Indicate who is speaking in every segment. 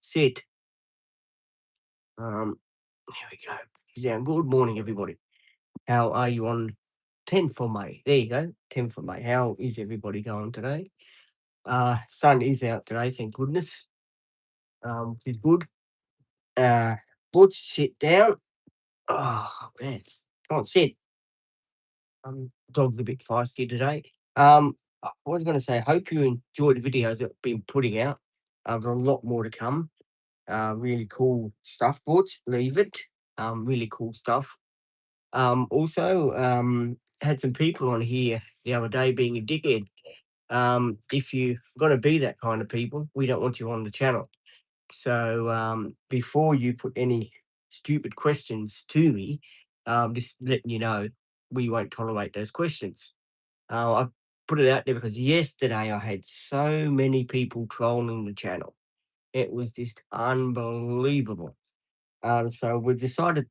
Speaker 1: Sit. There we go. Yeah, good morning, everybody. How are you on 10th of May? There you go, 10th of May. How is everybody going today? Sun is out today, thank goodness. Which is good. Butch, sit down. Oh, man. Come on, sit. Dog's a bit feisty today. I was going to say, hope you enjoyed the videos that I've been putting out. There's a lot more to come. Really cool stuff, Butch. Leave it. Really cool stuff. Also, had some people on here the other day being a dickhead. If you're going to be that kind of people, we don't want you on the channel. So before you put any stupid questions to me, just letting you know, we won't tolerate those questions. I put it out there because yesterday I had so many people trolling the channel. It was just unbelievable. So we decided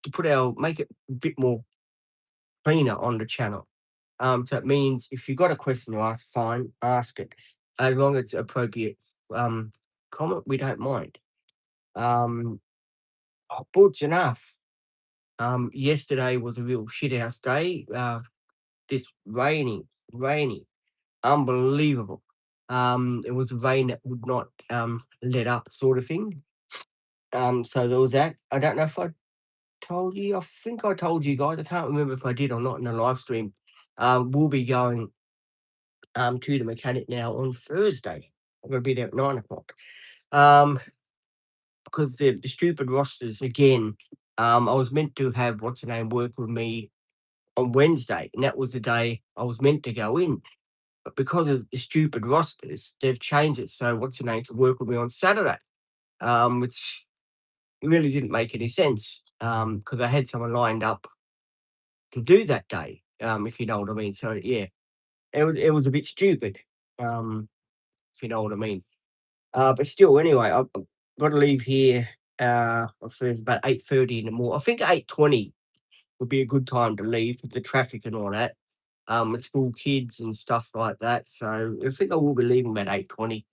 Speaker 1: to make it a bit more cleaner on the channel. So it means if you've got a question to ask, fine, ask it. As long as it's appropriate comment, we don't mind. Butch enough. Yesterday was a real shithouse day. Just raining, unbelievable. It was rain that would not let up, sort of thing. So there was that. I don't know if I told you. I think I told you guys. I can't remember if I did or not in the live stream. We'll be going to the mechanic now on Thursday. I'm gonna be there at 9 o'clock. Because the stupid rosters again. I was meant to have what's the name work with me on Wednesday, and that was the day I was meant to go in. But because of the stupid rosters, they've changed it so what's the name could work with me on Saturday. Which really didn't make any sense. Because I had someone lined up to do that day. If you know what I mean. So yeah, it was a bit stupid. If you know what I mean. But still, anyway, I've got to leave here. I think it's about 8:30 in the morning. I think 8:20 would be a good time to leave with the traffic and all that. With school kids and stuff like that. So I think I will be leaving about 8:20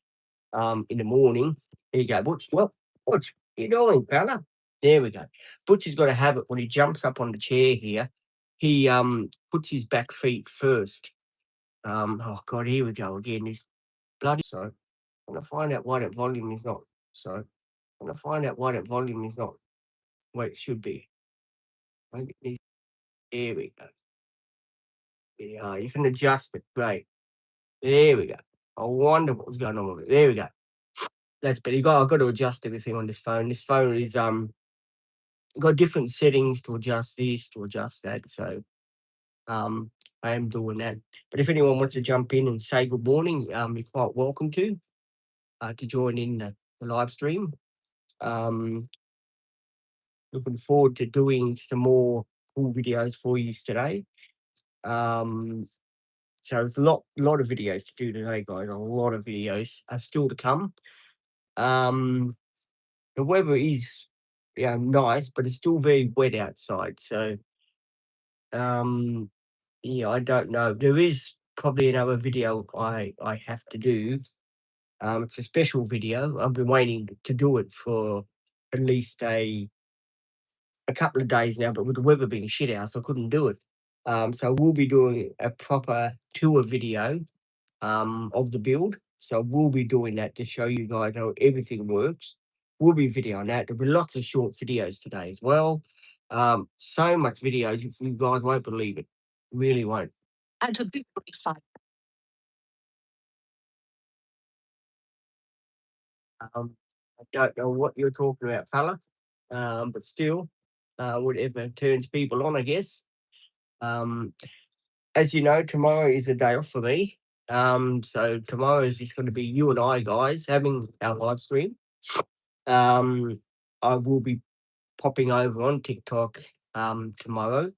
Speaker 1: in the morning. There you go, Butch. Well, Butch, what you doing, fella? There we go. Butch has got a habit when he jumps up on the chair here, he puts his back feet first. Oh god, here we go again. This bloody so I'm gonna find out why that volume is not so I'm gonna find out why that volume is not where it should be. Maybe it needs there we go. Yeah, you can adjust it. Great. There we go. I wonder what was going on with it. There we go. That's better. I've got to adjust everything on this phone. This phone is got different settings to adjust this, to adjust that. So I am doing that. But if anyone wants to jump in and say good morning, you're quite welcome to join in the live stream. Um, Looking forward to doing some more cool videos for you today. Um, so there's a lot of videos to do today, guys. A lot of videos are still to come. Um, the weather is nice, but it's still very wet outside. So yeah, I don't know. There is probably another video I have to do. It's a special video. I've been waiting to do it for at least a couple of days now, but with the weather being shit out, so I couldn't do it. So we'll be doing a proper tour video of the build. So we'll be doing that to show you guys how everything works. We'll be videoing that. There'll be lots of short videos today as well. So much videos, you guys won't believe it. Really won't. And to be fun. I don't know what you're talking about, fella. But still, whatever turns people on, I guess. Um, as you know, tomorrow is a day off for me. So tomorrow is just going to be you and I, guys, having our live stream. I will be popping over on TikTok tomorrow.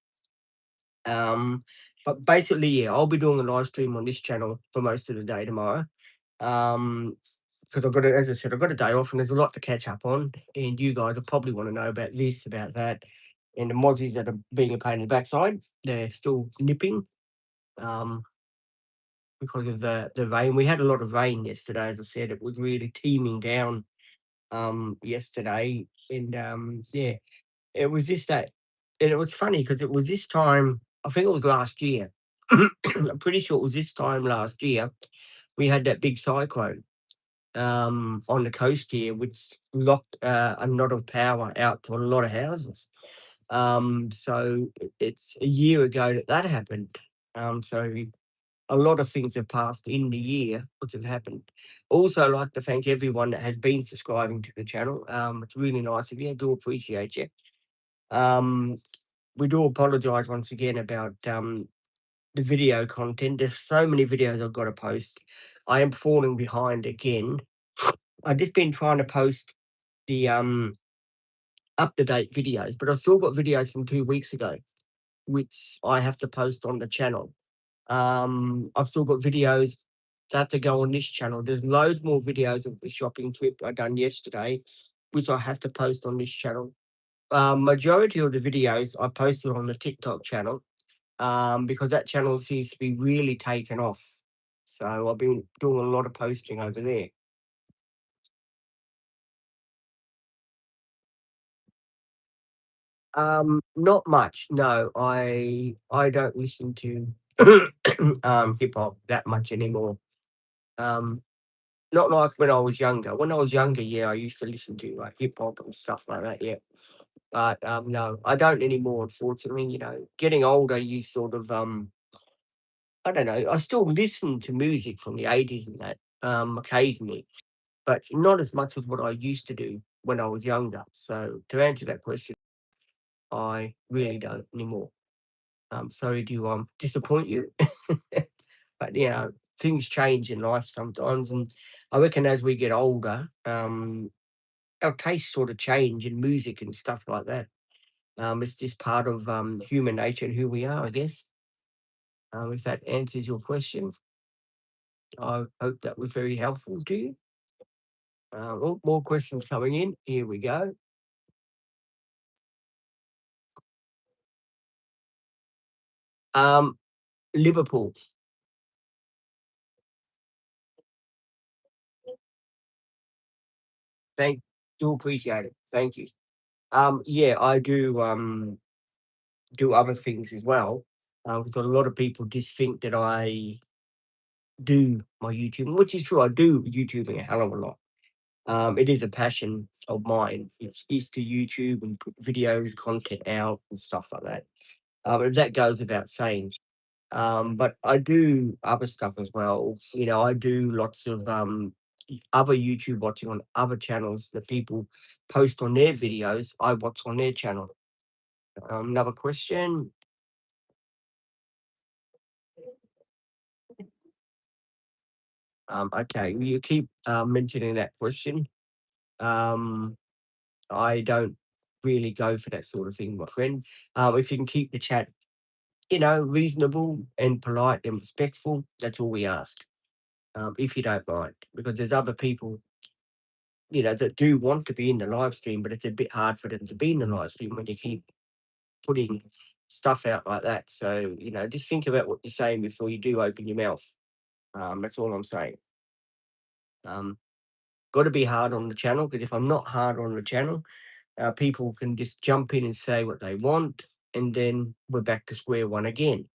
Speaker 1: But basically, yeah, I'll be doing a live stream on this channel for most of the day tomorrow. Because as I said, I've got a day off and there's a lot to catch up on. And you guys will probably want to know about this, about that. And the mozzies that are being a pain in the backside, they're still nipping. Because of the rain. We had a lot of rain yesterday, as I said. It was really teeming down yesterday, and yeah, it was this that, and it was funny because it was this time. I think it was last year. I'm pretty sure it was this time last year. We had that big cyclone on the coast here, which locked a lot of power out to a lot of houses. So it's a year ago that that happened. So a lot of things have passed in the year which have happened. Also, I'd like to thank everyone that has been subscribing to the channel. It's really nice of you. I do appreciate you. Um, we do apologise once again about the video content. There's so many videos I've got to post. I am falling behind again. I've just been trying to post the up to date videos, but I've still got videos from 2 weeks ago, which I have to post on the channel. I've still got videos that have to go on this channel. There's loads more videos of the shopping trip I done yesterday, which I have to post on this channel. Majority of the videos I posted on the TikTok channel, because that channel seems to be really taken off. So I've been doing a lot of posting over there. Not much. No, I don't listen to hip hop that much anymore. Um, Not like when I was younger. When I was younger, yeah, I used to listen to like hip hop and stuff like that. Yeah, but no, I don't anymore. Unfortunately, getting older, you sort of I don't know. I still listen to music from the 80s and that occasionally, but not as much as what I used to do when I was younger. So to answer that question, I really don't anymore. Sorry to disappoint you, but things change in life sometimes, and I reckon as we get older, our tastes sort of change in music and stuff like that. It's just part of human nature and who we are, I guess. If that answers your question, I hope that was very helpful to you. More questions coming in. Here we go. Um, Liverpool. Thank Do appreciate it. Thank you. Yeah, I do other things as well. Because a lot of people just think that I do my YouTube, which is true. I do YouTubing a hell of a lot. It is a passion of mine. It's to YouTube and put video content out and stuff like that. And that goes without saying. But I do other stuff as well. I do lots of other YouTube watching on other channels that people post on their videos. I watch on their channel. Another question. Okay, you keep mentioning that question. Um, I don't really go for that sort of thing, my friend. If you can keep the chat, reasonable and polite and respectful, that's all we ask. If you don't mind, because there's other people, that do want to be in the live stream, but it's a bit hard for them to be in the live stream when you keep putting stuff out like that. So, just think about what you're saying before you do open your mouth. That's all I'm saying. Um, Got to be hard on the channel, because if I'm not hard on the channel, people can just jump in and say what they want, and then we're back to square one again.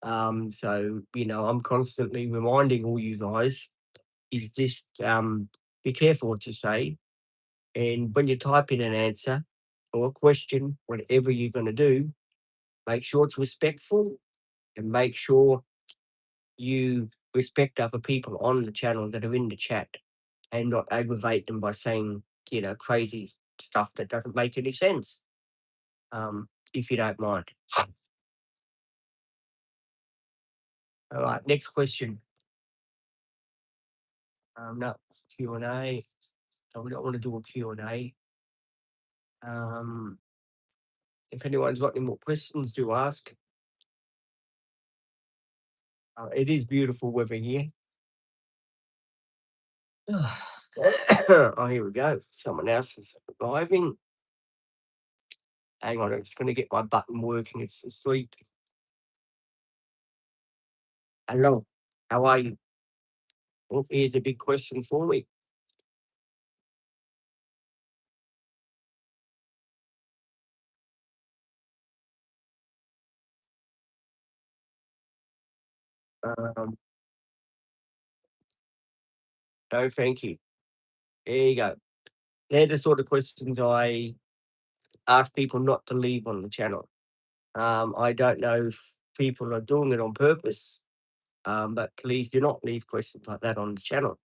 Speaker 1: So, I'm constantly reminding all you guys is just be careful what you say. And when you type in an answer or a question, whatever you're going to do, make sure it's respectful, and make sure you respect other people on the channel that are in the chat, and not aggravate them by saying, crazy stuff that doesn't make any sense. If you don't mind. All right, next question. No, Q&A. So we don't want to do a Q&A. Um, if anyone's got any more questions, do ask. It is beautiful weather here. Oh, here we go. Someone else is arriving. Hang on, I'm just going to get my button working. It's asleep. Hello, how are you? Oh, here's a big question for me. Um, no, thank you. There you go. They're the sort of questions I ask people not to leave on the channel. I don't know if people are doing it on purpose, but please do not leave questions like that on the channel.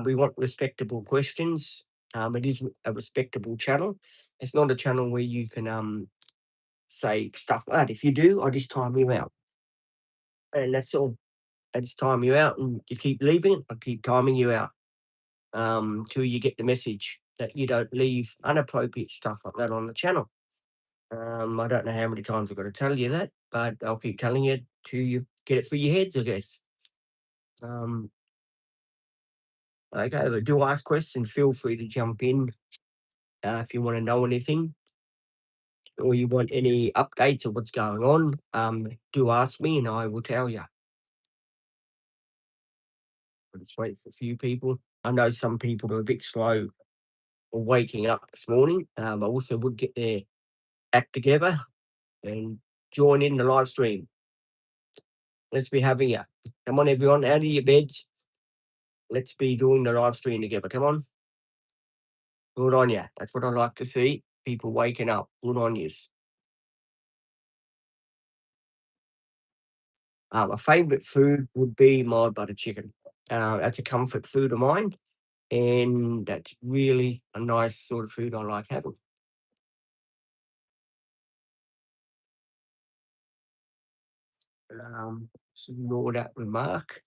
Speaker 1: We want respectable questions. It is a respectable channel. It's not a channel where you can say stuff like that. If you do, I just time you out. And that's all. I just time you out and you keep leaving it, I keep timing you out till you get the message that you don't leave inappropriate stuff like that on the channel. I don't know how many times I've got to tell you that, but I'll keep telling you till you get it through your heads, I guess. Um, okay, but do ask questions. Feel free to jump in if you want to know anything or you want any updates of what's going on. Do ask me and I will tell you. Let's wait for a few people. I know some people are a bit slow waking up this morning. I also would get their act together and join in the live stream. Let's be having you. Come on, everyone, out of your beds. Let's be doing the live stream together. Come on. Good on you. That's what I like to see. People waking up. Good on you. My favourite food would be my butter chicken. That's a comfort food of mine, and that's really a nice sort of food I like having. So ignore that remark.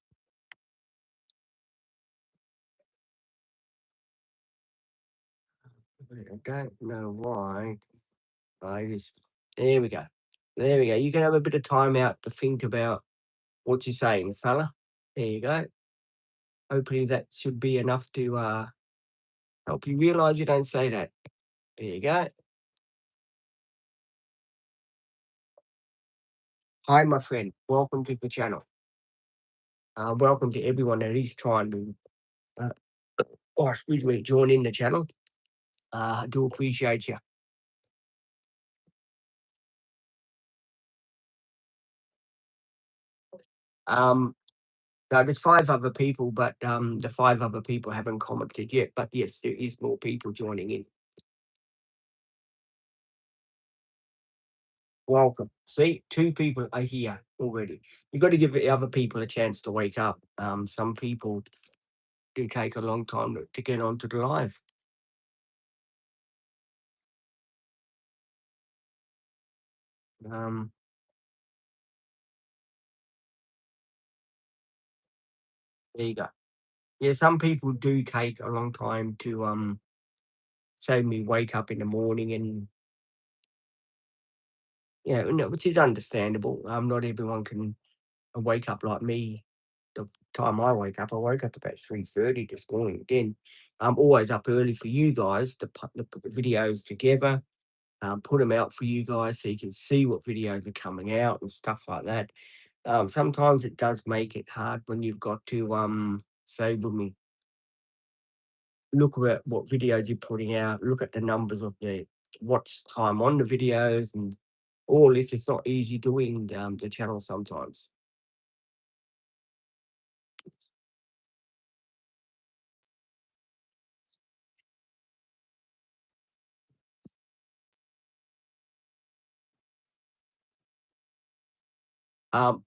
Speaker 1: I don't know why. I just there we go. There we go. You can have a bit of time out to think about what you're saying, fella. There you go. Hopefully that should be enough to help you realise you don't say that. There you go. Hi, my friend. Welcome to the channel. Welcome to everyone that is trying to, uh, excuse me, join in the channel. I do appreciate you. Um, no, there's 5 other people, but the 5 other people haven't commented yet. But yes, there is more people joining in. Welcome. See, 2 people are here already. You've got to give the other people a chance to wake up. Some people do take a long time to get onto the live. Um, there you go. Yeah, some people do take a long time to say me wake up in the morning and yeah, no, which is understandable. Not everyone can wake up like me. The time I wake up, I woke up about 3:30 this morning. Again, I'm always up early for you guys to put the videos together, put them out for you guys so you can see what videos are coming out and stuff like that. Sometimes it does make it hard when you've got to say with me, look at what videos you're putting out, look at the numbers of the watch time on the videos and all this. It's not easy doing the channel sometimes. Um,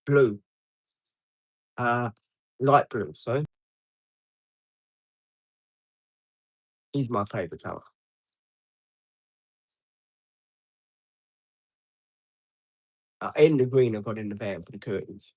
Speaker 1: blue, uh, light blue, so is my favorite color. And the green I got in the van for the curtains.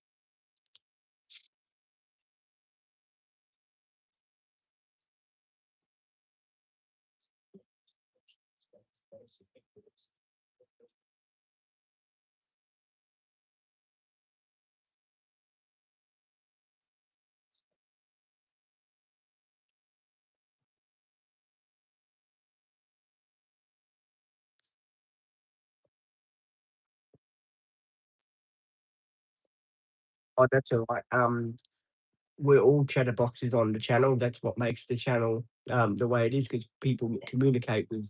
Speaker 1: Oh, that's all right. We're all chatterboxes on the channel. That's what makes the channel the way it is because people communicate with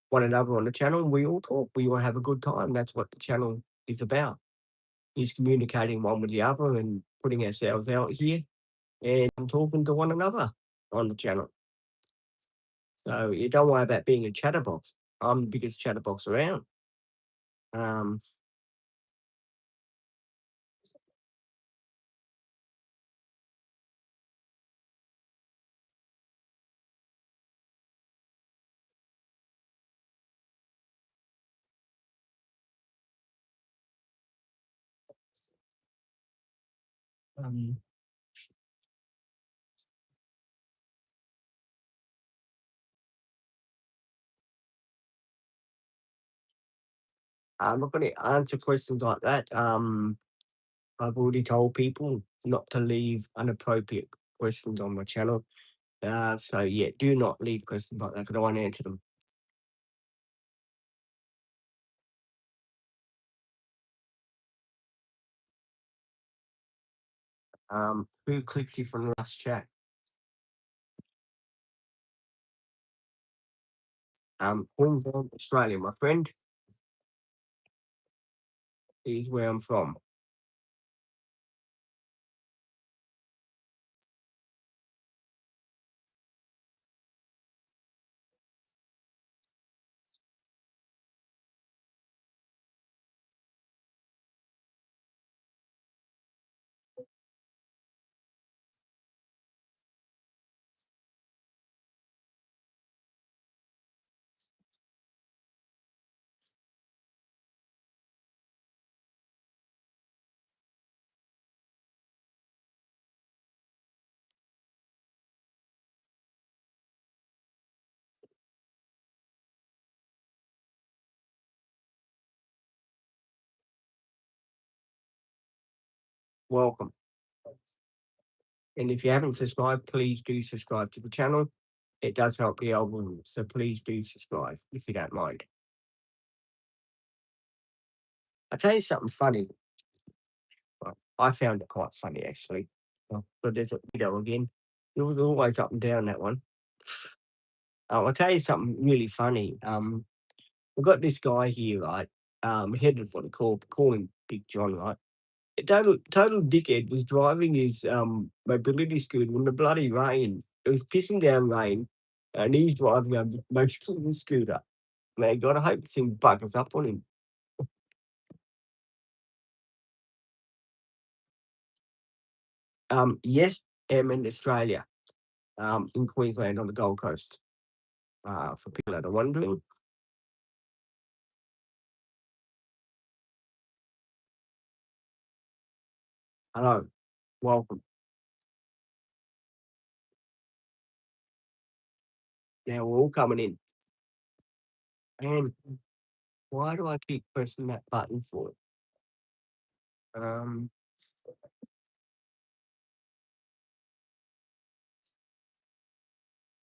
Speaker 1: one another on the channel. We all talk. We all have a good time. That's what the channel is about. is communicating one with the other and putting ourselves out here and talking to one another on the channel. So you don't worry about being a chatterbox. I'm the biggest chatterbox around. Um, um, I'm not going to answer questions like that. I've already told people not to leave inappropriate questions on my channel. So yeah, do not leave questions like that because I won't answer them. Who clicked you from the last chat? Queensland, Australia, my friend, is where I'm from. Welcome. And if you haven't subscribed, please do subscribe to the channel. It does help the algorithm, so please do subscribe if you don't mind. I'll tell you something funny. Well, I found it quite funny actually. But there's a video again. It was always up and down that one. I'll tell you something really funny. We've got this guy here, right? Head of what they call him Big John, right? A total dickhead was driving his mobility scooter in the bloody rain. It was pissing down rain, and he's driving a mobility scooter. Man, God, I hope this thing buggers up on him. Yes, I'm in Australia, in Queensland on the Gold Coast. For people that are wondering, hello, welcome. Now we're all coming in. And why do I keep pressing that button for? Um,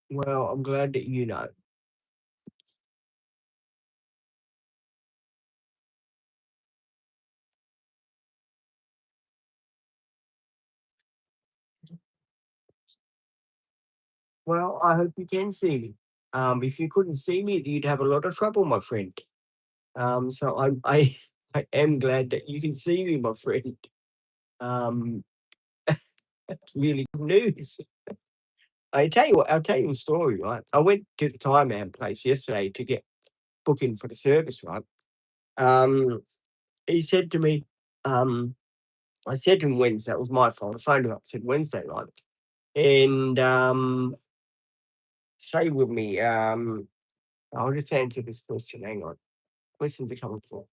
Speaker 1: well, I'm glad that you know. Well, I hope you can see me. If you couldn't see me, you'd have a lot of trouble, my friend. So I am glad that you can see me, my friend. Um, that's really good news. I tell you what, I'll tell you a story, right? I went to the Thai man place yesterday to get booking for the service, right? Um, he said to me, um, I said to him Wednesday, that was my fault. I phoned him up, said Wednesday, right? And say with me, I'll just answer this question. Hang on. Questions are coming for.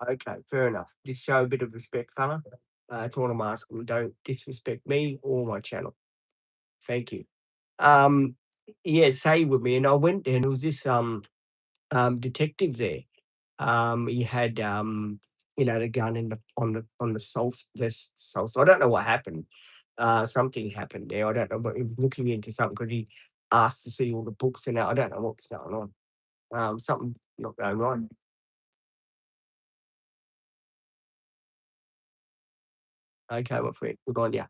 Speaker 1: Okay, fair enough. Just show a bit of respect, fella. That's all I'm asking. Don't disrespect me or my channel. Thank you. Um, yeah, say with me, and I went there, and there was this detective there. He had the gun in the on the source. This source. I don't know what happened. Something happened there. I don't know, but he was looking into something because he asked to see all the books and that. I don't know what's going on. Something not going right. Okay, my friend. Good on ya.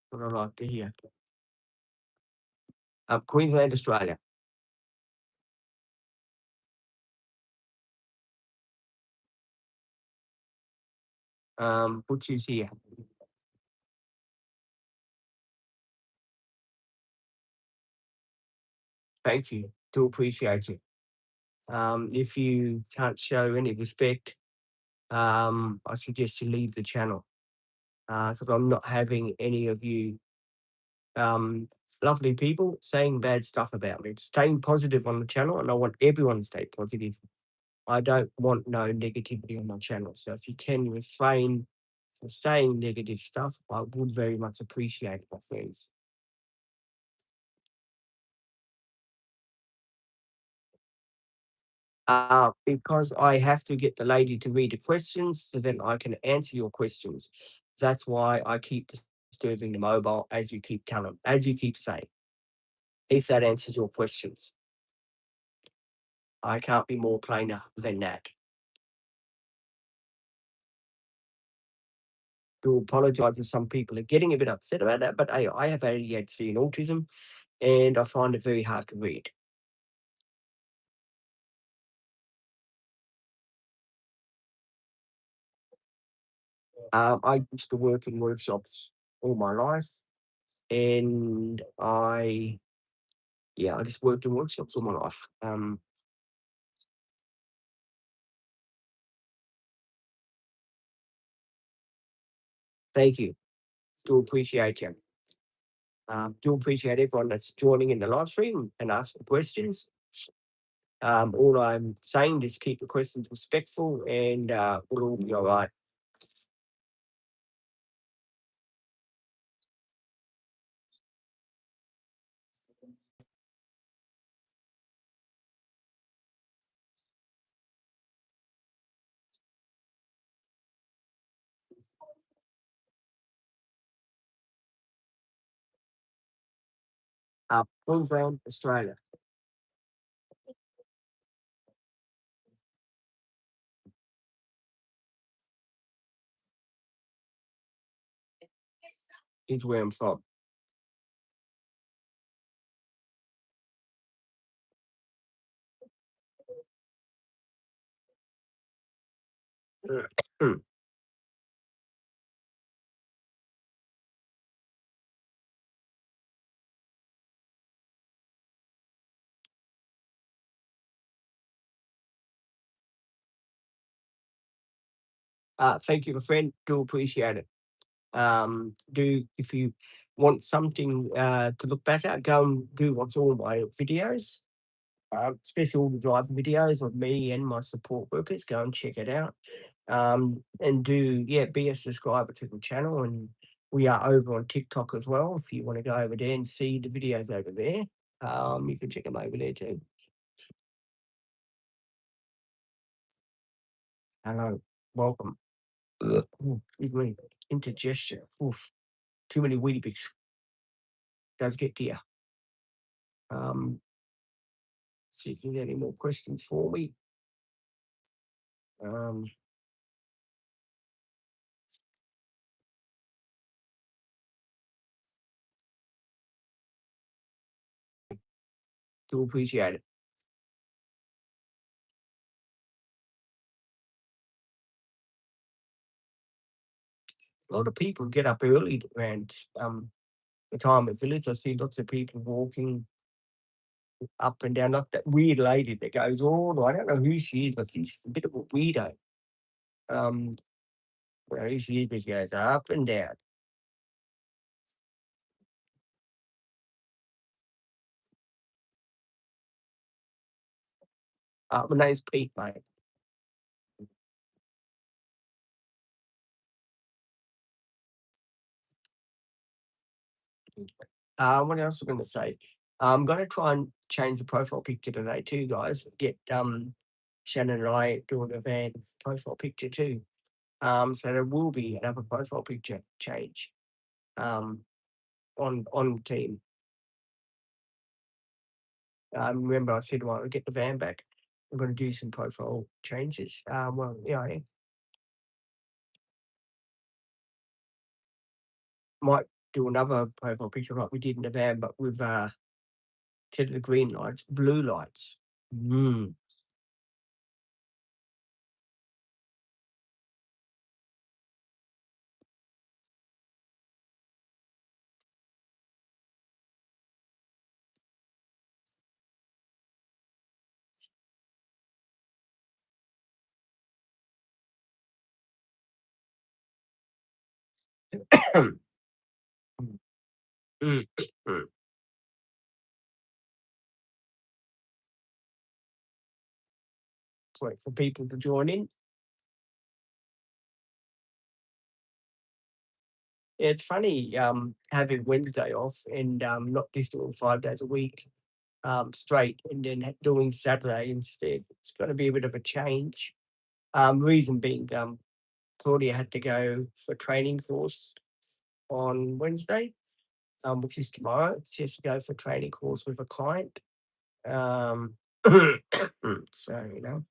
Speaker 1: What I like to hear. Queensland, Australia. which is here. Thank you. Do appreciate it. If you can't show any respect, I suggest you leave the channel because I'm not having any of you um, lovely people saying bad stuff about me. Staying positive on the channel, and I want everyone to stay positive. I don't want no negativity on my channel. So if you can refrain from saying negative stuff, I would very much appreciate it, my friends. Because I have to get the lady to read the questions so then I can answer your questions. That's why I keep disturbing the mobile as you keep telling, as you keep saying. If that answers your questions, I can't be more plainer than that. Do apologize if some people are getting a bit upset about that, but I have ADHD and autism, and I find it very hard to read. I used to work in workshops all my life, and I just worked in workshops all my life. Thank you. Do appreciate you. Do appreciate everyone that's joining in the live stream and asking questions. All I'm saying is keep the questions respectful, and we'll all be all right. Queensland, Australia is where I'm from. Thank you, my friend. Do appreciate it. Do if you want something to look back at, go and do what's all my videos, especially all the driving videos of me and my support workers. Go and check it out. And be a subscriber to the channel. And we are over on TikTok as well. If you want to go over there and see the videos over there, you can check them over there too. Hello, welcome. Excuse me, indigestion. Oof, too many Weetabix does get to you. Um, see if there's any more questions for me. Um, do appreciate it. A lot of people get up early around retirement village. I see lots of people walking up and down, like that weird lady that goes all, I don't know who she is, but she's a bit of a weirdo. Um, where she is, but she goes up and down. My name's Pete, mate. What else am I going to say? I'm going to try and change the profile picture today too, guys. Get Shannon and I doing a van profile picture too. So there will be another profile picture change um, on team. Remember, I said, well, I'll get the van back. I'm going to do some profile changes. I am. Might do another profile picture like we did in the van, but with instead of the green lights, blue lights. Mm. Mm, mm. Wait for people to join in. Yeah, it's funny, having Wednesday off and, not just doing 5 days a week, straight and then doing Saturday instead. It's gonna be a bit of a change. Reason being, Claudia had to go for a training course on Wednesday, which is tomorrow. She has to go for a training course with a client. Um, so,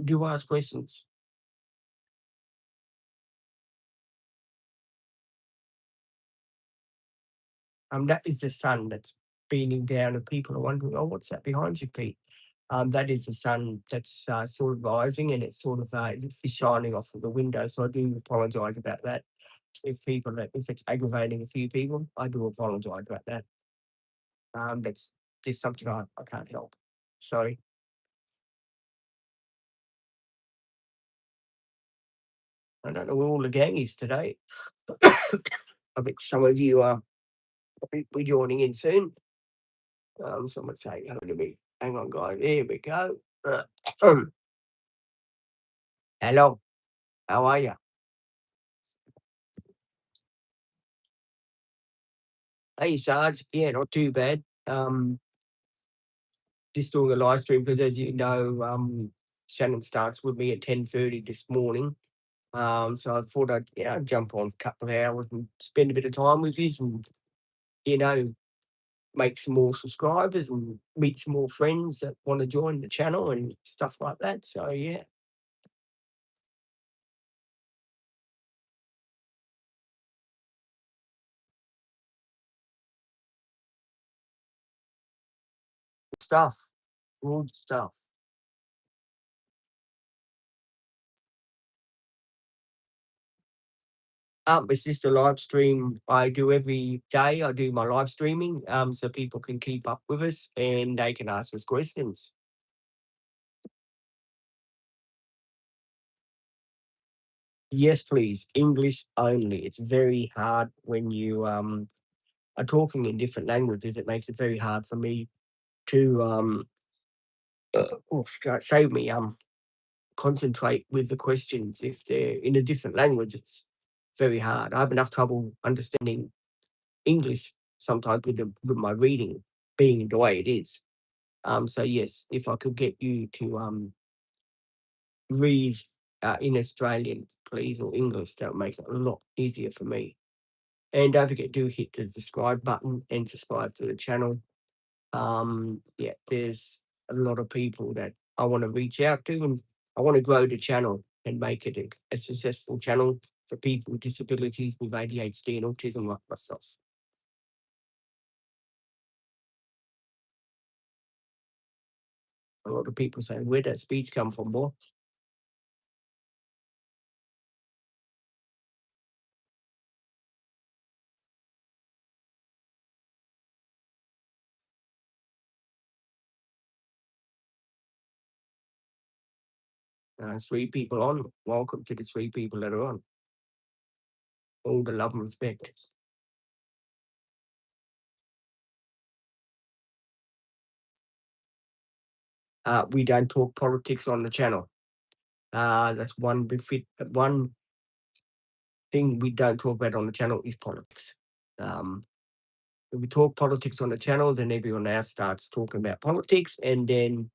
Speaker 1: do ask questions. That is the sun that's beaming down, and people are wondering, "Oh, what's that behind you, Pete?" That is the sun that's sort of rising, and it's sort of it's shining off of the window. So I do apologise about that. If it's aggravating a few people, I do apologise about that. That's just something I can't help. Sorry. I don't know where all the gang is today. I bet some of you are be joining in soon. Someone saying hello to me. Hang on, guys. Here we go. Hello. How are you? Hey, Sarge. Yeah, not too bad. Just doing a live stream because, as you know, Shannon starts with me at 10:30 this morning. So I thought I'd jump on a couple of hours and spend a bit of time with you, and you know, make some more subscribers and meet some more friends that want to join the channel and stuff like that. So yeah, stuff, good stuff. It's just a live stream I do every day. I do my live streaming, so people can keep up with us and they can ask us questions. Yes, please. English only. It's very hard when you are talking in different languages. It makes it very hard for me to save me concentrate with the questions if they're in a different language. It's very hard. I have enough trouble understanding English sometimes with my reading being the way it is. So yes, if I could get you to read in Australian, please, or English, that would make it a lot easier for me. And don't forget, do hit the subscribe button and subscribe to the channel. Yeah, there's a lot of people that I want to reach out to, and I want to grow the channel and make it a successful channel for people with disabilities with ADHD and autism like myself. A lot of people say, "Where does speech come from, boy?" Three people on. Welcome to the three people that are on. All the love and respect. We don't talk politics on the channel. That's one thing we don't talk about on the channel is politics. Um, if we talk politics on the channel, then everyone else starts talking about politics, and then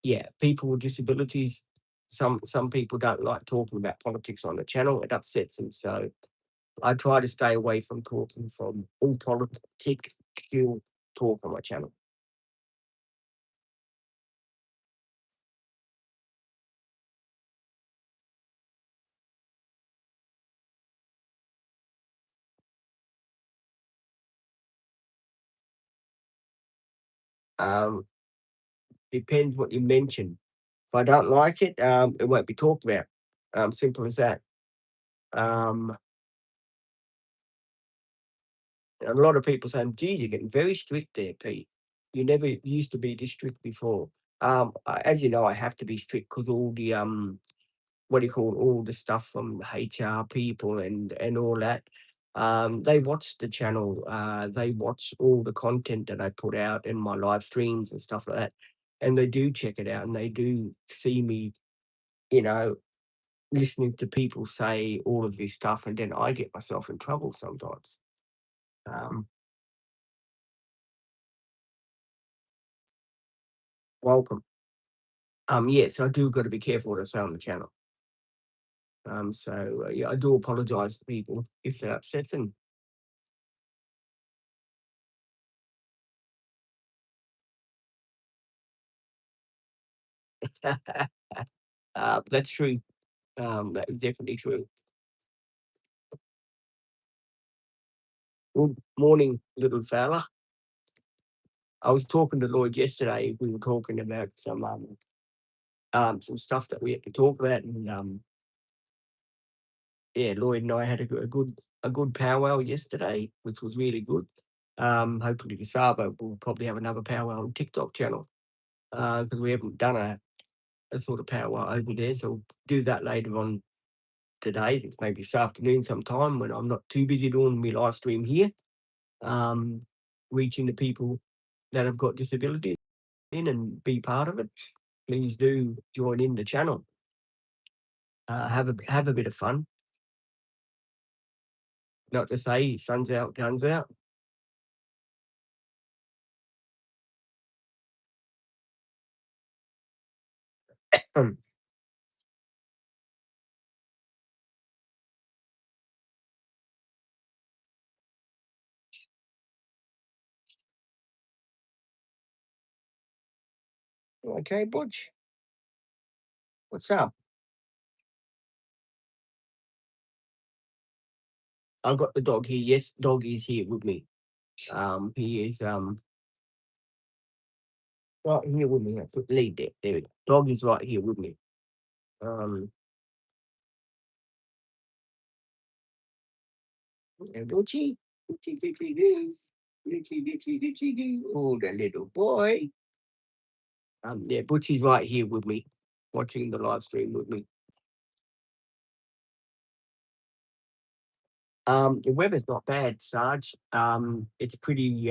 Speaker 1: yeah, people with disabilities. Some people don't like talking about politics on the channel. It upsets them. So I try to stay away from talking from all political talk on my channel. Um, Depends what you mention. If I don't like it, it won't be talked about. Simple as that. Um, a lot of people saying, "Geez, you're getting very strict there, Pete. You never used to be this strict before." As you know, I have to be strict because all the what do you call all the stuff from the HR people and all that. They watch the channel. They watch all the content that I put out in my live streams and stuff like that, and they do check it out and they do see me, you know, listening to people say all of this stuff, and then I get myself in trouble sometimes. Um, Welcome. Yes, I do got to be careful what I say on the channel. Yeah, I do apologise to people if that upsets them. That's true. That is definitely true. Good morning, little fella. I was talking to Lloyd yesterday. We were talking about some stuff that we had to talk about, and yeah, Lloyd and I had a good powwow yesterday, which was really good. Hopefully, the Sabo will probably have another powwow on TikTok channel because we haven't done a sort of powwow over there. So we'll do that later on today, maybe this afternoon sometime when I'm not too busy doing my live stream here, um, reaching the people that have got disabilities in and be part of it. Please do join in the channel. Have a bit of fun. Not to say sun's out, guns out. Okay, Butch, what's up? I've got the dog here. Yes, dog is here with me. He is right here with me. I put lead there. There we go. Dog is right here with me. Um, and Butchie, Butchie, Butchie, Butchie, Butchie, Butchie, Butchie, oh, the little boy. Yeah, Butchie's right here with me, watching the live stream with me. The weather's not bad, Sarge. It's pretty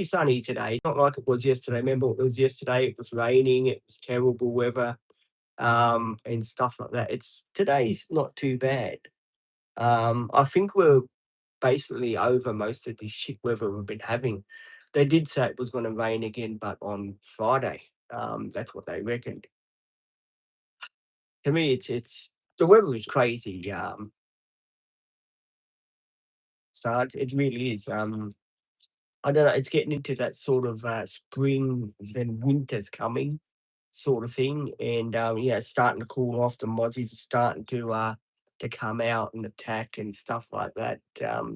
Speaker 1: sunny today. It's not like it was yesterday. Remember, it was yesterday. It was raining. It was terrible weather, and stuff like that. It's today's not too bad. I think we're basically over most of this shit weather we've been having. They did say it was going to rain again, but on Friday. That's what they reckoned. To me, it's the weather is crazy. Sarge, it really is. I don't know. It's getting into that sort of spring, then winter's coming sort of thing, and yeah, it's starting to cool off. The mozzies are starting to come out and attack and stuff like that.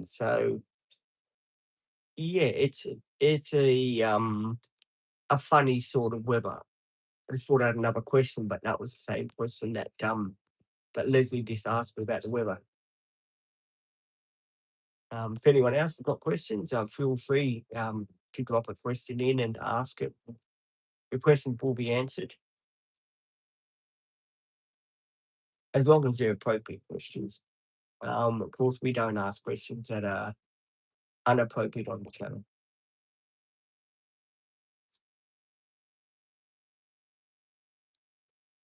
Speaker 1: So yeah, it's a funny sort of weather. I just thought I had another question, but that was the same question that Leslie just asked me about the weather. If anyone else has got questions, feel free to drop a question in and ask it. Your question will be answered as long as they're appropriate questions. Of course, we don't ask questions that are inappropriate on the channel.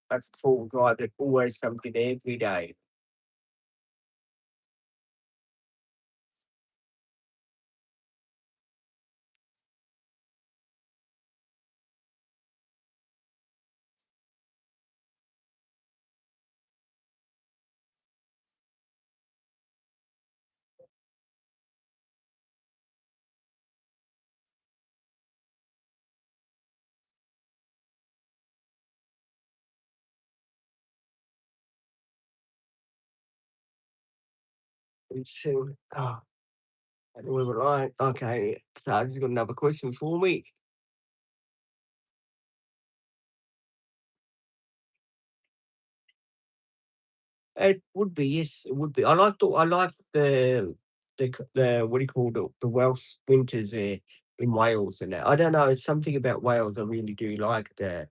Speaker 1: That's a full drive that always comes in every day. Soon. And we were like, okay, so I just got another question for me. It would be, yes, it would be. I like the what do you call the Welsh winters there in Wales and that. I don't know, it's something about Wales I really do like the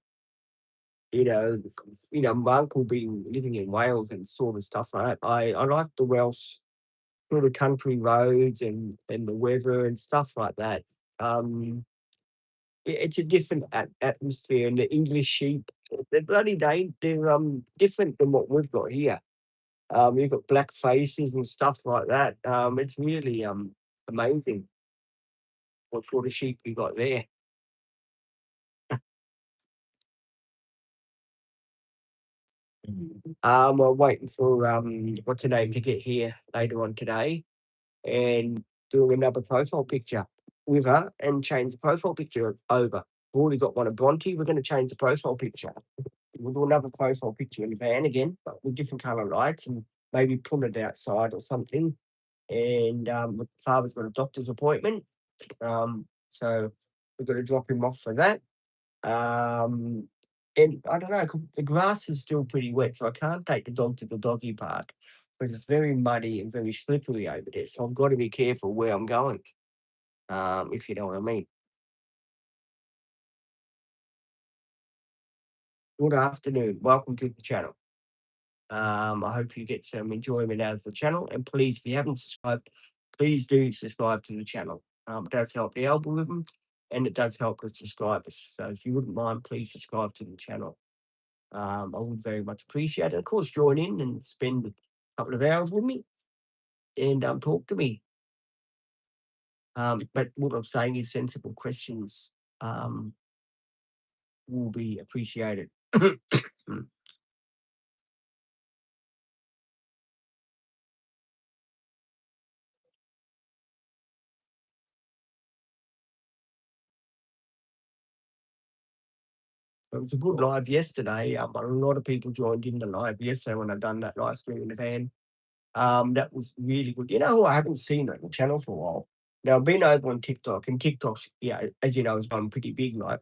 Speaker 1: you know, my uncle being living in Wales and sort of stuff like that. I like the Welsh sort of country roads and the weather and stuff like that. It's a different atmosphere, and the English sheep, they're different than what we've got here. You've got black faces and stuff like that. It's really amazing what sort of sheep you got there. We're waiting for what's her name to get here later on today, and doing another profile picture with her and change the profile picture over. We've already got one of Bronte. We're going to change the profile picture. We'll do another profile picture in the van again, but with different colour lights and maybe pull it outside or something. And my father's got a doctor's appointment, so we've got to drop him off for that. Um, and I don't know, 'cause the grass is still pretty wet, so I can't take the dog to the doggy park because it's very muddy and very slippery over there. So I've got to be careful where I'm going, if you know what I mean. Good afternoon. Welcome to the channel. I hope you get some enjoyment out of the channel. And please, if you haven't subscribed, please do subscribe to the channel. It does help the algorithm and it does help the subscribers. So if you wouldn't mind, please subscribe to the channel. I would very much appreciate it. Of course, join in and spend a couple of hours with me and talk to me. But what I'm saying is sensible questions um, will be appreciated. It was a good live yesterday. A lot of people joined in the live yesterday when I done that live stream in the van. That was really good. You know who I haven't seen on the channel for a while? Now I've been over on TikTok, and TikTok's, yeah, as you know, has gone pretty big. Like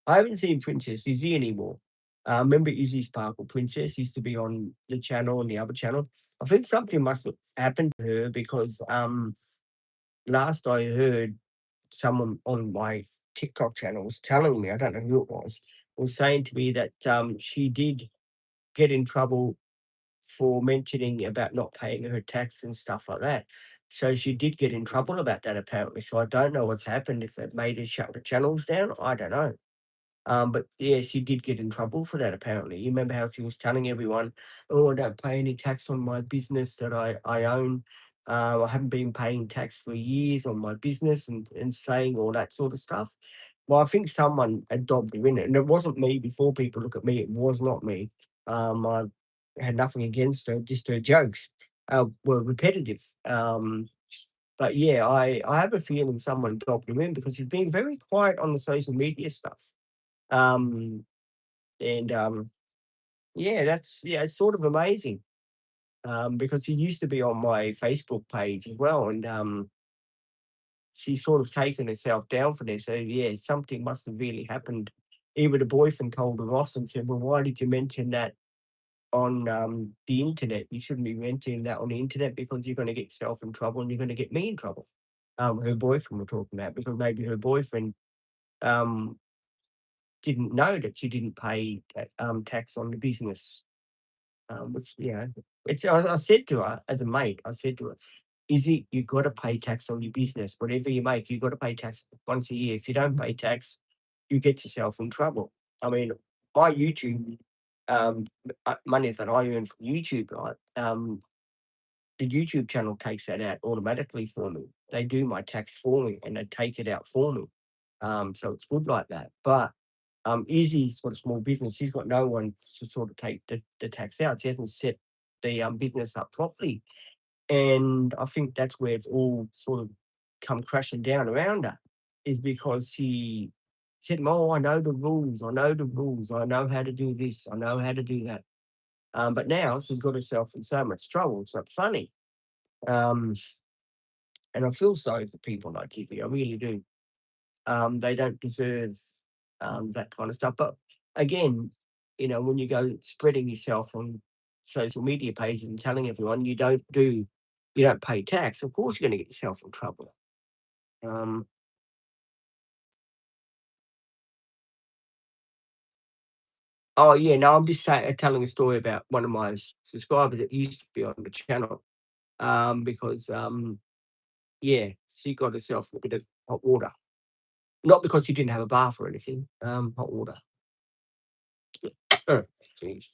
Speaker 1: I haven't seen Princess Izzy anymore. Remember Izzy Sparkle Princess used to be on the channel and the other channel. I think something must have happened to her because last I heard someone on my TikTok channel was telling me, I don't know who it was saying to me that she did get in trouble for mentioning about not paying her tax and stuff like that. So she did get in trouble about that apparently. So I don't know what's happened if it made her shut the channels down. I don't know. But yeah, she did get in trouble for that apparently. You remember how she was telling everyone, "Oh, I don't pay any tax on my business that I own. I haven't been paying tax for years on my business," and saying all that sort of stuff. Well, I think someone had dobbed her in it, and it wasn't me. Before people look at me, it was not me. I had nothing against her, just her jokes were repetitive. But yeah, I have a feeling someone dobbed him in because he's been very quiet on the social media stuff. Um, and yeah, it's sort of amazing because he used to be on my Facebook page as well, and she's sort of taken herself down for this. So yeah, something must have really happened. Even the boyfriend told her off and said, "Well, why did you mention that on the internet? You shouldn't be mentioning that on the internet because you're going to get yourself in trouble and you're going to get me in trouble." Her boyfriend were talking about because maybe her boyfriend um didn't know that she didn't pay tax on the business. Which, I said to her as a mate, I said to her, "Izzy, you've got to pay tax on your business. Whatever you make, you've got to pay tax once a year. If you don't pay tax, you get yourself in trouble." I mean, my YouTube money that I earn from YouTube, right? The YouTube channel takes that out automatically for me. They do my tax for me and they take it out for me. So it's good like that. But Izzy's got a small business. He's got no one to sort of take the tax out. She hasn't set the business up properly. And I think that's where it's all sort of come crashing down around her, is because she said, "Oh, I know the rules. I know the rules. I know how to do this. I know how to do that." But now she's got herself in so much trouble. It's not funny. Um, And I feel sorry for people like Kiwi, I really do. They don't deserve that kind of stuff. But again, when you go spreading yourself on social media pages and telling everyone you don't pay tax, of course you're going to get yourself in trouble. Um, oh yeah, no, I'm just telling a story about one of my subscribers that used to be on the channel. Because yeah, she got herself a bit of hot water, not because she didn't have a bath or anything. Hot water. Jeez.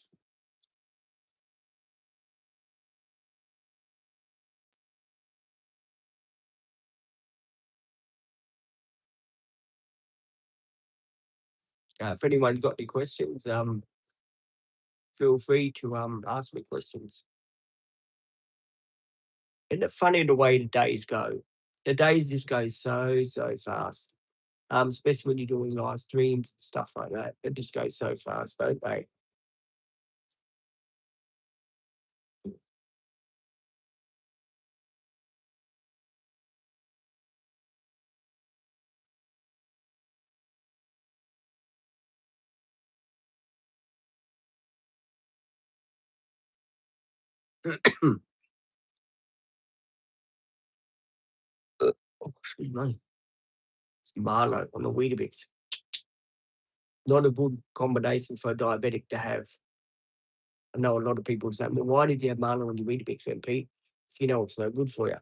Speaker 1: If anyone's got any questions, feel free to ask me questions. Isn't it funny the way the days go? The days just go so fast. Especially when you're doing live streams and stuff like that. It just goes so fast, don't they? Oh, excuse me. It's Marlow on the Weetabix. Not a good combination for a diabetic to have. I know a lot of people say, "Well, why did you have Marlow on your Weetabix then, Pete? If you know it's no good for you."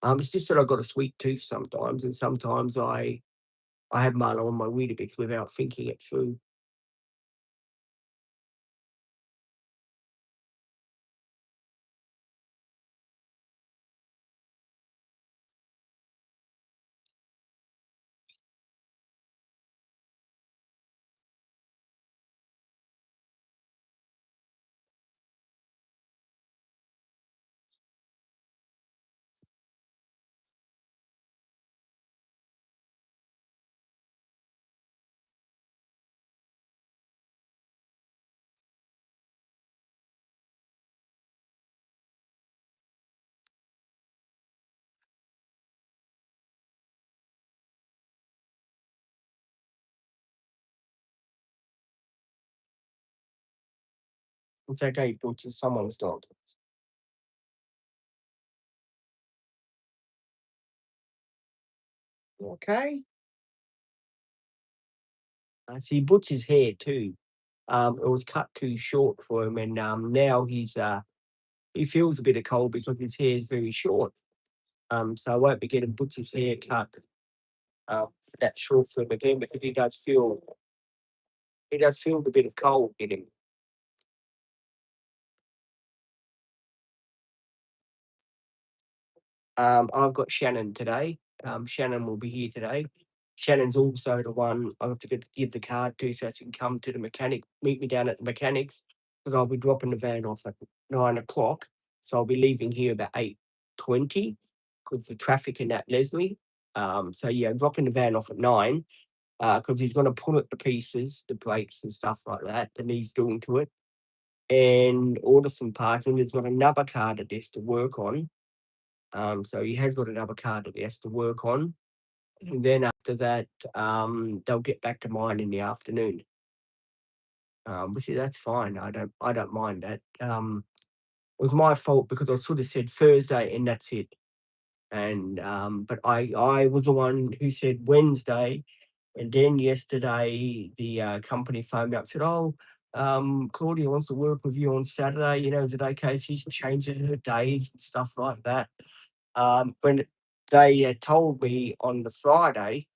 Speaker 1: It's just that I've got a sweet tooth sometimes, and sometimes I have Marlow on my Weetabix without thinking it through. It's okay, but it's someone's dog. Okay. I see Butch's hair too. It was cut too short for him, and now he feels a bit of cold because his hair is very short. So I won't be getting Butch's hair cut that short for him again because he does feel a bit of cold in him. I've got Shannon today. Shannon will be here today. Shannon's also the one I have to give the card to so she can come to the mechanic, meet me down at the mechanics because I'll be dropping the van off at 9 o'clock. So I'll be leaving here about 8:20 because the traffic in that Leslie. So yeah, I'm dropping the van off at 9 because he's going to pull it to pieces, the brakes and stuff like that that he's doing to it, and order some parts. And he's got another car that he has to work on, so he has got another car that he has to work on. And then after that, they'll get back to mine in the afternoon. Which is that's fine. I don't mind that. It was my fault because I sort of said Thursday and that's it. And but I was the one who said Wednesday, and then yesterday the company phoned me up and said, "Oh, Claudia wants to work with you on Saturday. Is it okay? She's changing her days and stuff like that." When they told me on the Friday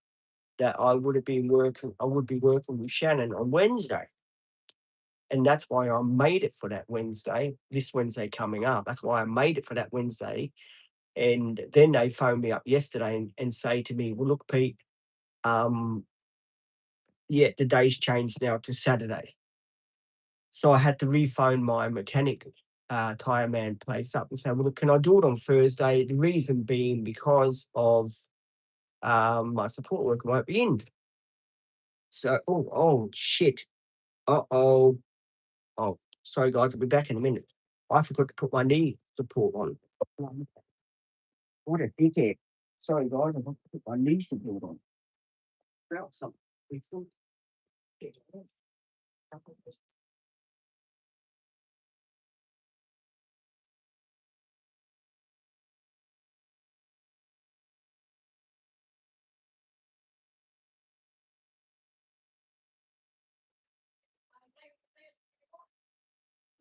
Speaker 1: that I would be working with Shannon on Wednesday, and that's why I made it for that Wednesday, this Wednesday coming up. That's why I made it for that Wednesday. And then they phoned me up yesterday and say to me, "Well, look, Pete, um, yeah, the day's changed now to Saturday." So I had to rephone my mechanic, tire man place up and say, "Well, look, can I do it on Thursday?" The reason being because of my support worker won't be in. So, oh, shit. Uh-oh. Oh, sorry, guys. I'll be back in a minute. I forgot to put my knee support on. What a dickhead. Sorry, guys, I've got to put my knee support on. Felt something. We thought, get it on.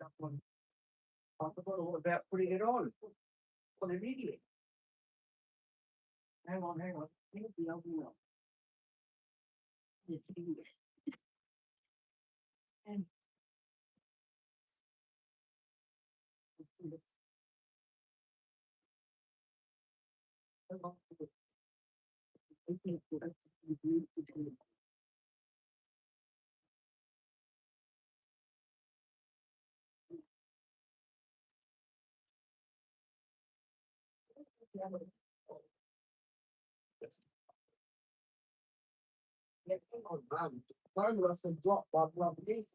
Speaker 1: That one. I forgot all about putting it on. What an idiot. Hang on, hang on. Here's the other one. It's idiot. And one was a drop of one piece.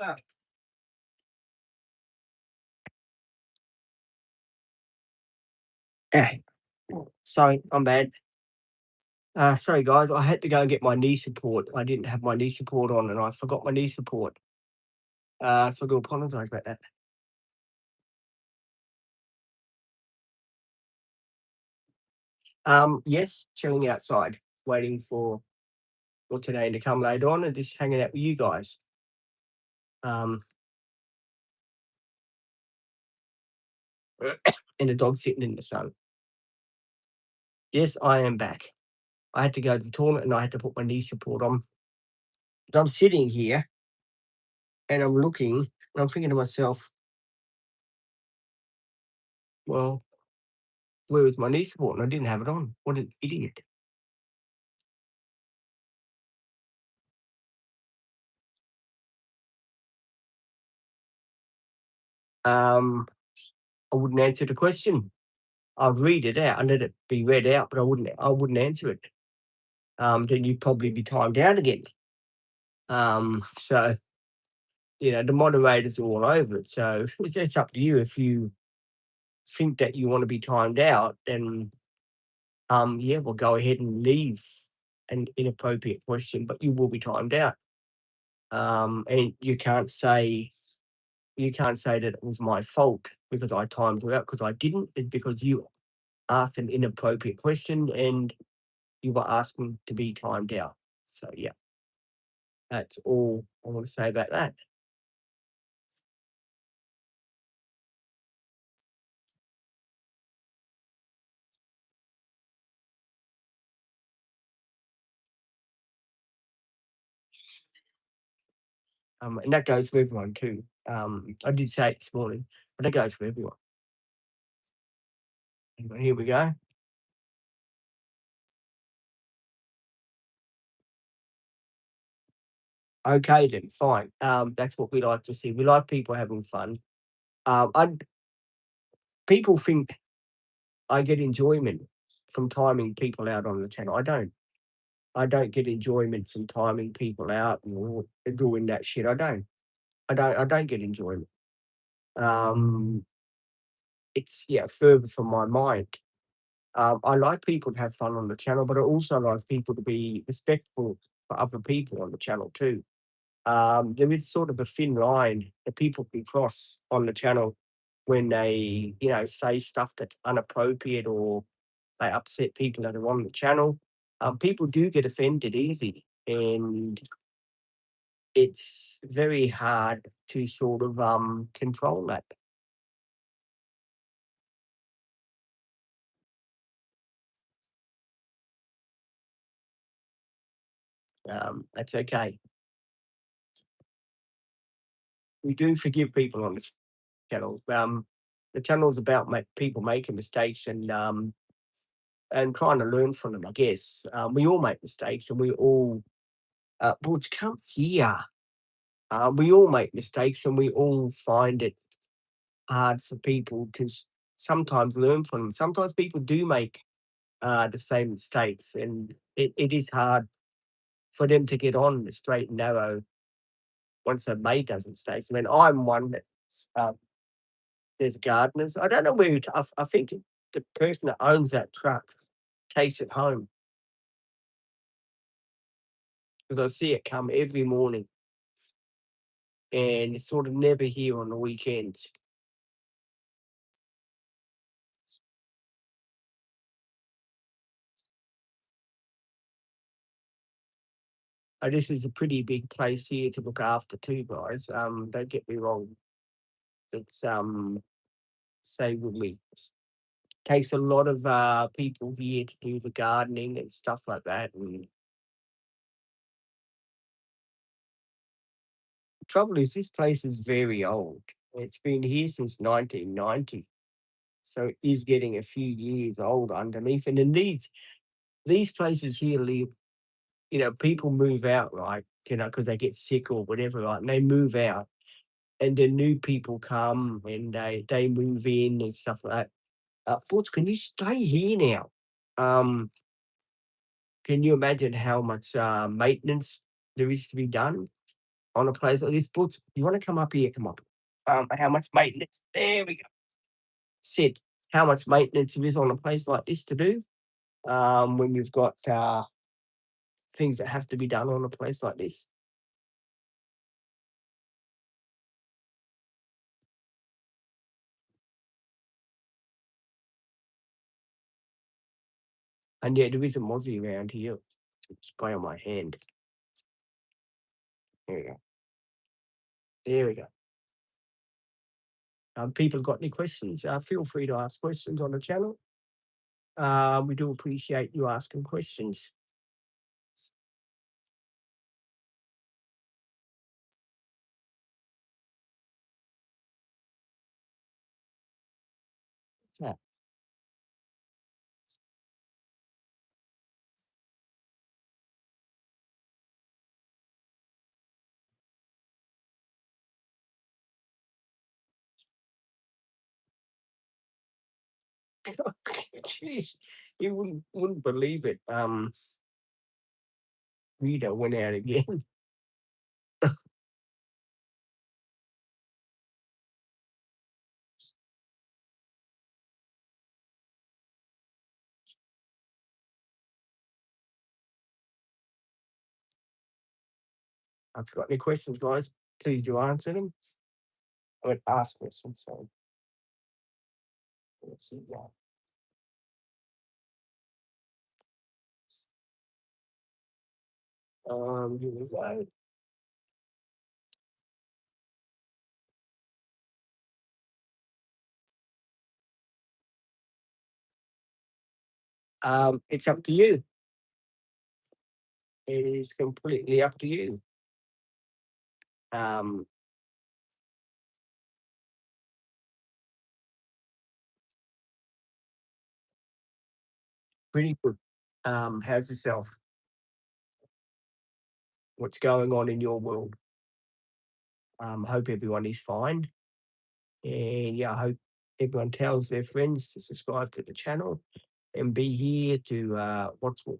Speaker 1: Ah, eh, sorry, I'm bad. Sorry guys, I had to go and get my knee support. I didn't have my knee support on and I forgot my knee support. So I do apologise about that. Yes, chilling outside, waiting for today to come later on and just hanging out with you guys. Um, and the dog sitting in the sun. Yes, I am back. I had to go to the toilet and I had to put my knee support on. So I'm sitting here and I'm looking and I'm thinking to myself, well, where was my knee support? And I didn't have it on. What an idiot. Um, I wouldn't answer the question. I'd read it out and let it be read out, but I wouldn't answer it. Then you'd probably be timed out again. So the moderators are all over it. So it's up to you. If you think that you want to be timed out, then yeah, we'll go ahead and leave an inappropriate question, but you will be timed out. And you can't say that it was my fault because I timed you out because I didn't. It's because you asked an inappropriate question and you were asking to be timed out. So yeah, that's all I want to say about that. And that goes for everyone too. I did say it this morning, but that goes for everyone. And here we go. Okay, then fine. That's what we like to see. We like people having fun. I People think I get enjoyment from timing people out on the channel. I don't. I don't get enjoyment from timing people out or doing that shit. I don't. I don't get enjoyment. Um, it's further from my mind. I like people to have fun on the channel, but I also like people to be respectful for other people on the channel too. There is sort of a thin line that people can cross on the channel when they, say stuff that's inappropriate or they upset people that are on the channel. People do get offended easy, and it's very hard to sort of control that. That's okay. We do forgive people on the channel. The channel is about people making mistakes and trying to learn from them. I guess we all make mistakes, and we all Butch, come here. We all make mistakes, and we all find it hard for people to sometimes learn from them. Sometimes people do make the same mistakes, and it is hard for them to get on the straight and narrow once they've made those mistakes. I mean, I'm one that's there's gardeners. I don't know where I think the person that owns that truck takes it home because I see it come every morning, and it's sort of never here on the weekends. This is a pretty big place here to look after too, guys. Don't get me wrong. It's say with me. Takes a lot of people here to do the gardening and stuff like that. And the trouble is this place is very old. It's been here since 1990. So it is getting a few years old underneath. And then these places here live, people move out, right? Because they get sick or whatever, right? And they move out and then new people come and they move in and stuff like that. Butch, can you stay here now? Um, can you imagine how much maintenance there is to be done on a place like this? Butch, you want to come up here? Come up. How much maintenance? There we go. Said how much maintenance there is on a place like this to do. When you've got things that have to be done on a place like this. And yeah, there is a mozzie around here. Spray on my hand. There we go. There we go. People got any questions? Feel free to ask questions on the channel. We do appreciate you asking questions. Yeah. Jeez, you wouldn't believe it. Rita went out again. If you've got any questions, guys, please do answer them. I would ask questions. So let's see that. Here we go. It's up to you. It is completely up to you. Um, Pretty good. How's yourself? What's going on in your world? Hope everyone is fine. And yeah, I hope everyone tells their friends to subscribe to the channel and be here to watch what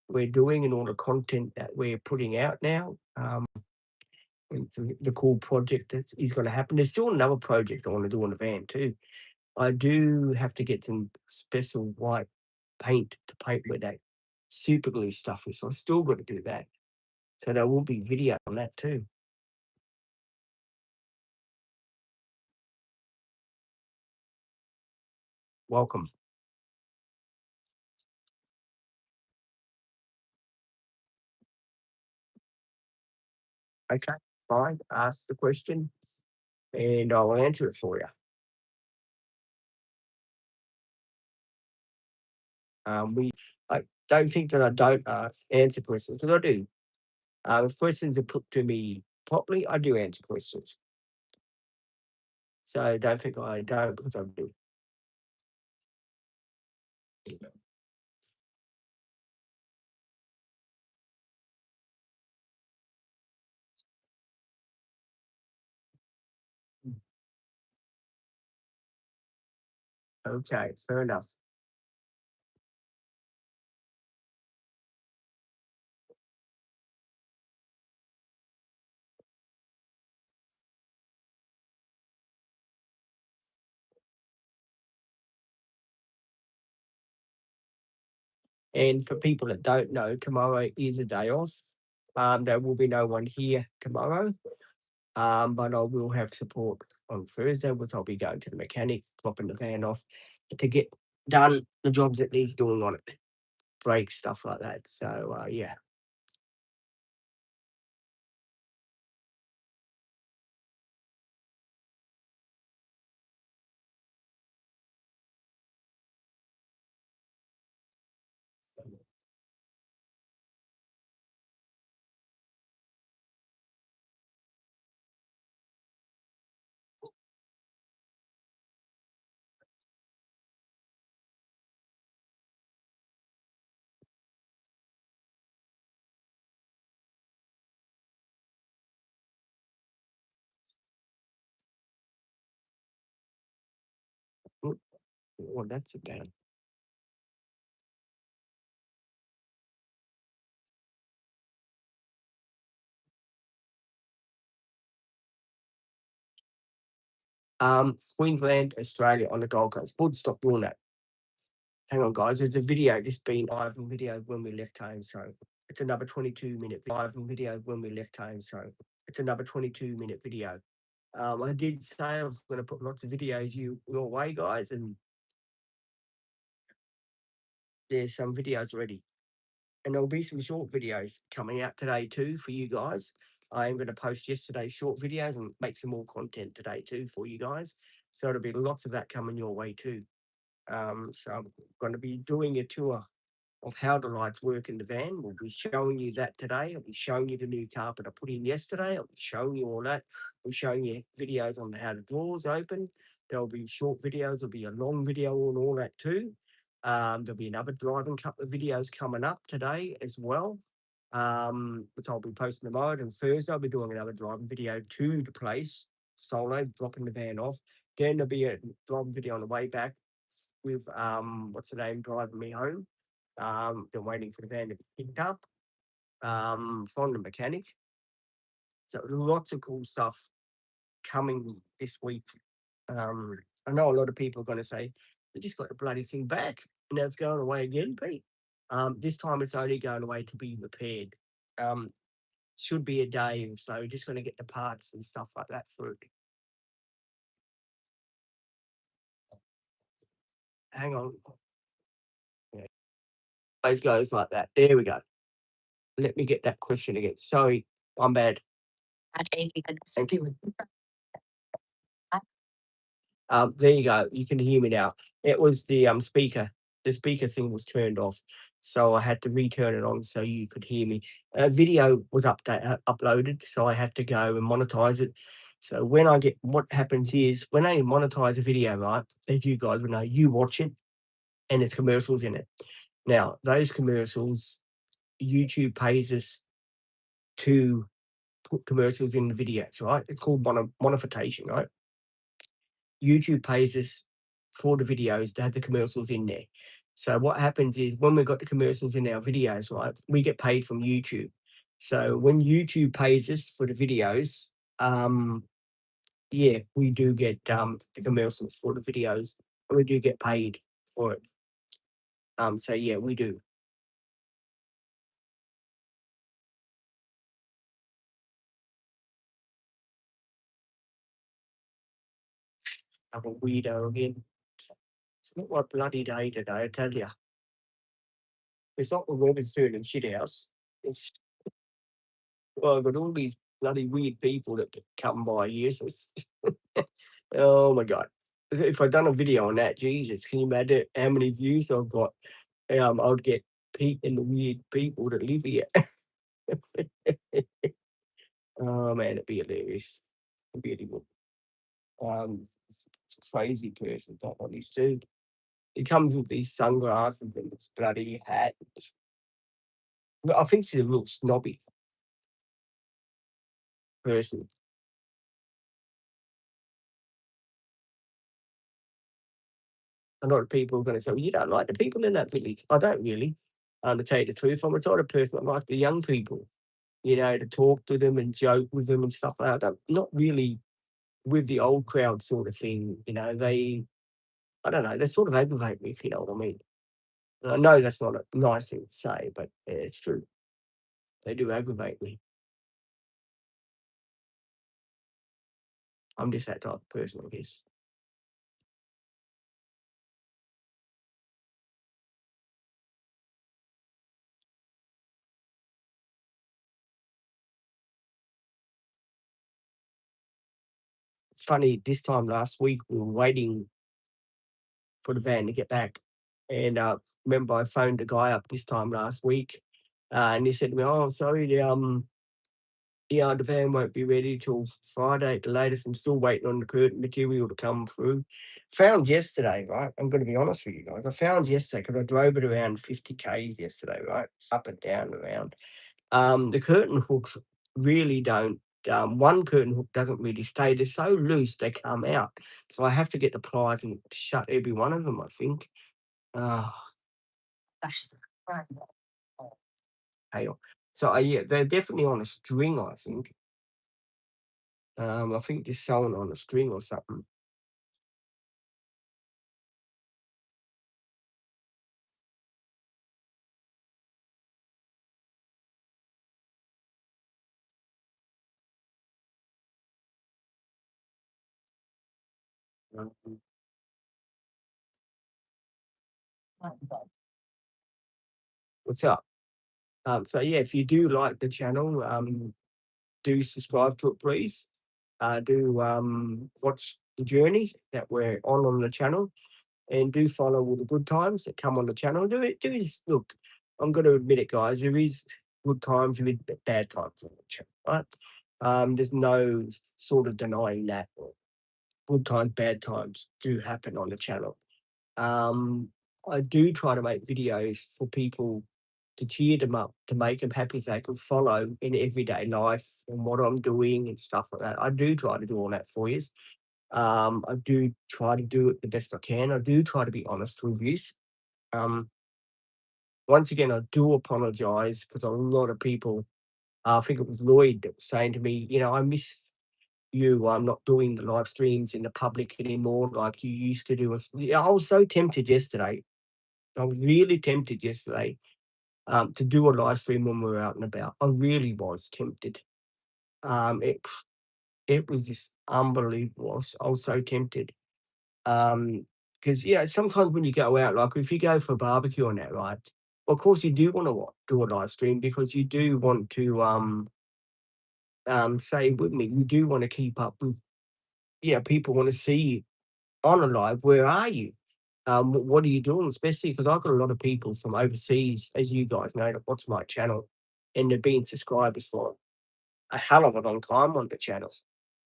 Speaker 1: we're doing and all the content that we're putting out now. And the cool project that is going to happen. There's still another project I want to do on the van too. I do have to get some special white paint to paint where that super glue stuff is. So I still got to do that. So there will be video on that too. Welcome. Okay, fine. Ask the question and I will answer it for you. I don't think that I don't answer questions because I do. If questions are put to me properly, I do answer questions. So don't think I don't because I do. Okay, fair enough. And for people that don't know, tomorrow is a day off. There will be no one here tomorrow, but I will have support on Thursday, which I'll be going to the mechanic, dropping the van off to get done the jobs that needs doing on it, brakes, stuff like that. So, yeah. Mm, well, that's about Queensland, Australia on the Gold Coast. Would stop doing that. Hang on, guys. There's a video just been live and video when we left home. So it's another 22-minute live and video when we left home. So it's another 22-minute video. I did say I was going to put lots of videos your way, guys, and there's some videos ready. And there'll be some short videos coming out today too for you guys. I am going to post yesterday's short videos and make some more content today too for you guys. So there'll be lots of that coming your way too. So I'm going to be doing a tour of how the lights work in the van. We'll be showing you that today. I'll be showing you the new carpet I put in yesterday. I'll be showing you all that. We'll be showing you videos on how the drawers open. There'll be short videos. There'll be a long video on all that too. There'll be another driving couple of videos coming up today as well, which I'll be posting tomorrow. And Thursday, I'll be doing another driving video to the place, solo, dropping the van off. Then there'll be a driving video on the way back with, what's the name, driving me home. They're waiting for the van to be picked up from the mechanic. So lots of cool stuff coming this week. I know a lot of people are going to say, "We just got the bloody thing back, and now it's going away again, Pete." This time it's only going away to be repaired. Um, should be a day or so. Just going to get the parts and stuff like that through. Hang on. Yeah, always goes like that. There we go. Let me get that question again. Sorry, I'm bad. Thank you. There you go. You can hear me now. It was the speaker. The speaker thing was turned off, so I had to return it on so you could hear me. Video was uploaded, so I had to go and monetize it. So when I get what happens is when I monetize a video, right, as you guys will know, you watch it and there's commercials in it. Now those commercials, YouTube pays us to put commercials in the videos, right? It's called monetization, right? YouTube pays us for the videos to have the commercials in there. So what happens is when we've got the commercials in our videos, right, we get paid from YouTube. So when YouTube pays us for the videos, yeah, we do get the commercials for the videos, and we do get paid for it. So yeah, we do. I'm a weirdo again. It's not my bloody day today, I tell you. It's not the weather's turning shit house. It's Well, I've got all these bloody weird people that come by here, so it's oh my god. If I'd done a video on that, Jesus, can you imagine how many views I've got? I'd get Pete and the weird people that live here. Oh man, it'd be hilarious. It'd be really it's a crazy person, that one is too. He comes with these sunglasses and this bloody hat. But I think she's a real snobby person. A lot of people are going to say, "Well, you don't like the people in that village." I don't really. To tell you the truth, I'm the sort of person that likes the young people, to talk to them and joke with them and stuff like that. Not really with the old crowd sort of thing. I don't know, they sort of aggravate me, if you know what I mean. And I know that's not a nice thing to say, but yeah, it's true. They do aggravate me. I'm just that type of person, I guess. It's funny, this time last week, we were waiting for the van to get back. And remember, I phoned a guy up this time last week, and he said to me, "Oh, sorry, the van won't be ready till Friday at the latest. I'm still waiting on the curtain material to come through." Found yesterday, right? I'm going to be honest with you guys. I found yesterday because I drove it around 50K yesterday, right? Up and down around. The curtain hooks really don't. One curtain hook doesn't really stay. They're so loose they come out. So I have to get the pliers and shut every one of them, I think. Oh, hail. So yeah, they're definitely on a string, I think. I think they're sewn on a string or something. Um, What's up? So yeah, if you do like the channel, do subscribe to it, please. Do watch the journey that we're on the channel, and do follow all the good times that come on the channel. There is look, I'm going to admit it, guys. There is good times, there is bad times on the channel, right? There's no sort of denying that. Good times, bad times do happen on the channel. Um, I do try to make videos for people to cheer them up, to make them happy so they can follow in everyday life and what I'm doing and stuff like that. I do try to do all that for you. I do try to do it the best I can. I do try to be honest with you. Um, Once again, I do apologize because a lot of people, I think it was Lloyd that was saying to me, I miss you. I'm not doing the live streams in the public anymore like you used to do. Yeah, I was so tempted yesterday. I was really tempted yesterday to do a live stream when we were out and about. I really was tempted. It was just unbelievable. I was so tempted. Because sometimes when you go out, like if you go for a barbecue and that, right? Of course, you do want to do a live stream because you do want to say with me, you do want to keep up with people want to see you on a live. Where are you? What are you doing? Especially because I've got a lot of people from overseas, as you guys know, that watch my channel, and they've been subscribers for a hell of a long time on the channel.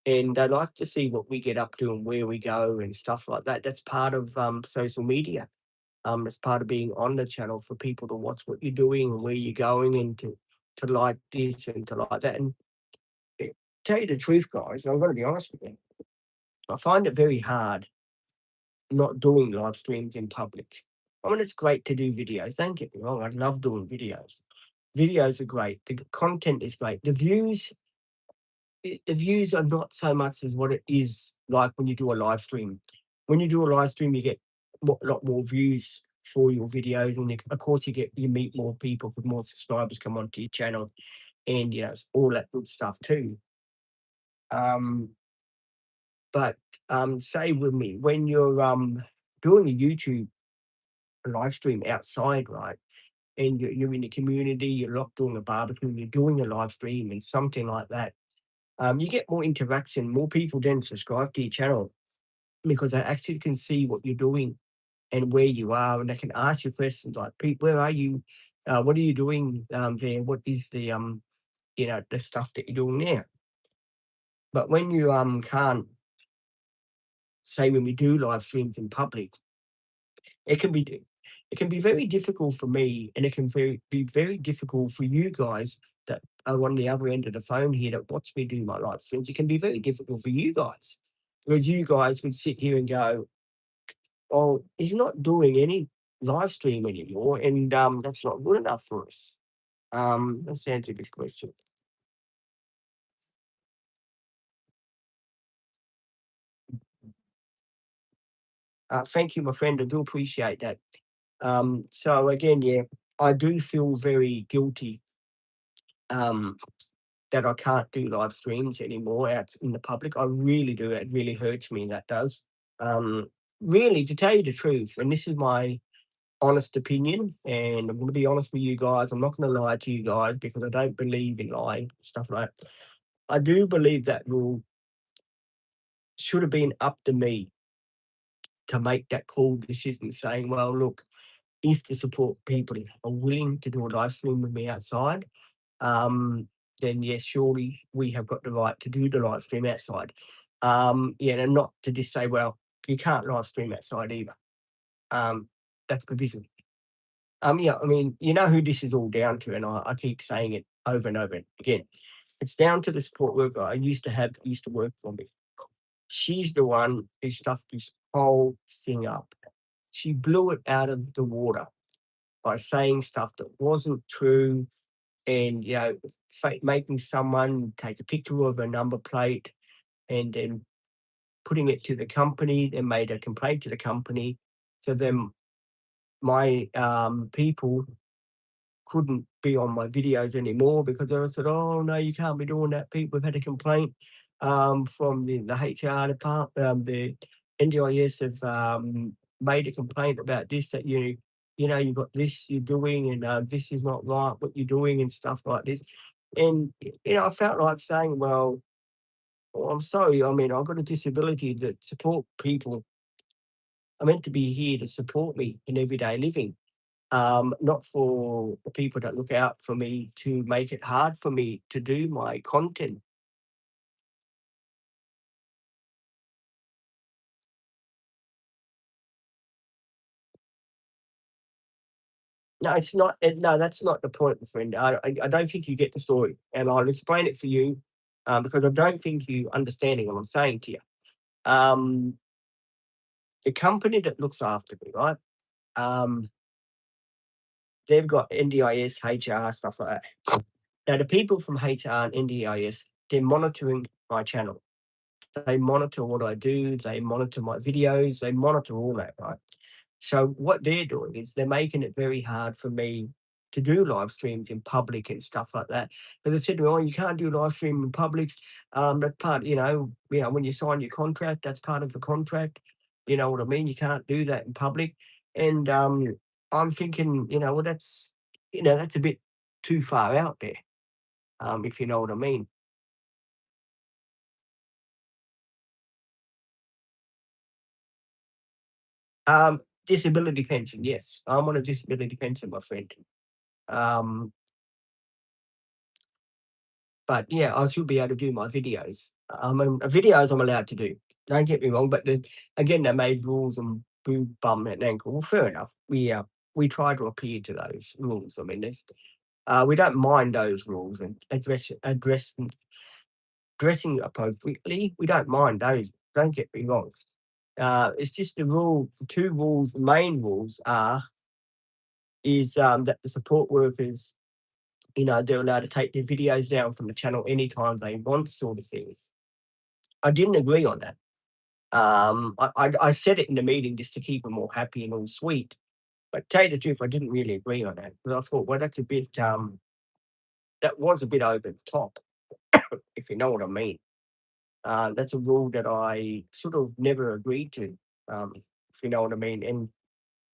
Speaker 1: And they like to see what we get up to and where we go and stuff like that. That's part of social media. It's part of being on the channel for people to watch what you're doing and where you're going and to like this and to like that. And eh, tell you the truth, guys, I'm going to be honest with you. I find it very hard not doing live streams in public. I mean, it's great to do videos. Don't get me wrong. I love doing videos. Videos are great. The content is great. The views are not so much as what it is like when you do a live stream. When you do a live stream, you get a lot more views for your videos, and of course, you meet more people with more subscribers come onto your channel, and all that good stuff too. Um, but say with me when you're doing a YouTube live stream outside, right? And you're in the community, you're locked doing a barbecue, you're doing a live stream and something like that. You get more interaction, more people then subscribe to your channel because they actually can see what you're doing and where you are, and they can ask you questions like, "Pete, where are you? What are you doing there? What is the stuff that you're doing there?" But when you can't say when we do live streams in public, it can be it can be very difficult for me, and it can be very difficult for you guys that are on the other end of the phone here that watch me do my live streams. It can be very difficult for you guys because you guys would sit here and go, "Oh, he's not doing any live stream anymore, and that's not good enough for us." Let's answer this question. Thank you, my friend. I do appreciate that. So again, yeah, I do feel very guilty um, that I can't do live streams anymore out in the public. I really do. It really hurts me. That does. Um, Really, to tell you the truth, and this is my honest opinion, and I'm going to be honest with you guys. I'm not going to lie to you guys because I don't believe in lying, stuff like that. I do believe that rule should have been up to me to make that call decision saying, well, look, if the support people are willing to do a live stream with me outside, um, then yes, surely we have got the right to do the live stream outside. And not to just say, well, you can't live stream outside either. That's provision. I mean, you know who this is all down to, and I keep saying it over and over again. It's down to the support worker I used to work for me. She's the one who stuffed this whole thing up. She blew it out of the water by saying stuff that wasn't true and, making someone take a picture of a number plate and then putting it to the company, then made a complaint to the company. So then my people couldn't be on my videos anymore because they said, "Oh no, you can't be doing that, Pete. We've had a complaint from the HR department, the NDIS have made a complaint about this that you you've got this you're doing, and this is not right, what you're doing, and stuff like this. And, I felt like saying, well, I'm sorry. I mean, I've got a disability that support people. I'm meant to be here to support me in everyday living, not for the people that look out for me to make it hard for me to do my content. No, it's not. No, that's not the point, my friend. I don't think you get the story, and I'll explain it for you, because I don't think you understanding what I'm saying to you. Um, the company that looks after me, right? Um, they've got NDIS, HR, stuff like that. Now, the people from HR and NDIS, they're monitoring my channel. They monitor what I do. They monitor my videos. They monitor all that, right? So what they're doing is they're making it very hard for me to do live streams in public and stuff like that. Because they said to me, "Oh, you can't do live stream in public. That's part, when you sign your contract, that's part of the contract. You know what I mean? You can't do that in public." And I'm thinking, well, that's a bit too far out there, if you know what I mean. Disability pension, yes, I'm on a disability pension, my friend. Um, But yeah, I should be able to do my videos. I mean, videos I'm allowed to do. Don't get me wrong, but again, they made rules on boob, bum, and ankle. Well, fair enough. We try to adhere to those rules. I mean, we don't mind those rules and address them, dressing appropriately. We don't mind those. Don't get me wrong. It's just the rule. Two rules, main rules are is that the support workers, they're allowed to take their videos down from the channel anytime they want, sort of thing. I didn't agree on that. I said it in the meeting just to keep them all happy and all sweet. But tell you the truth, I didn't really agree on that because I thought, well, that was a bit over the top, if you know what I mean. That's a rule that I sort of never agreed to, if you know what I mean. And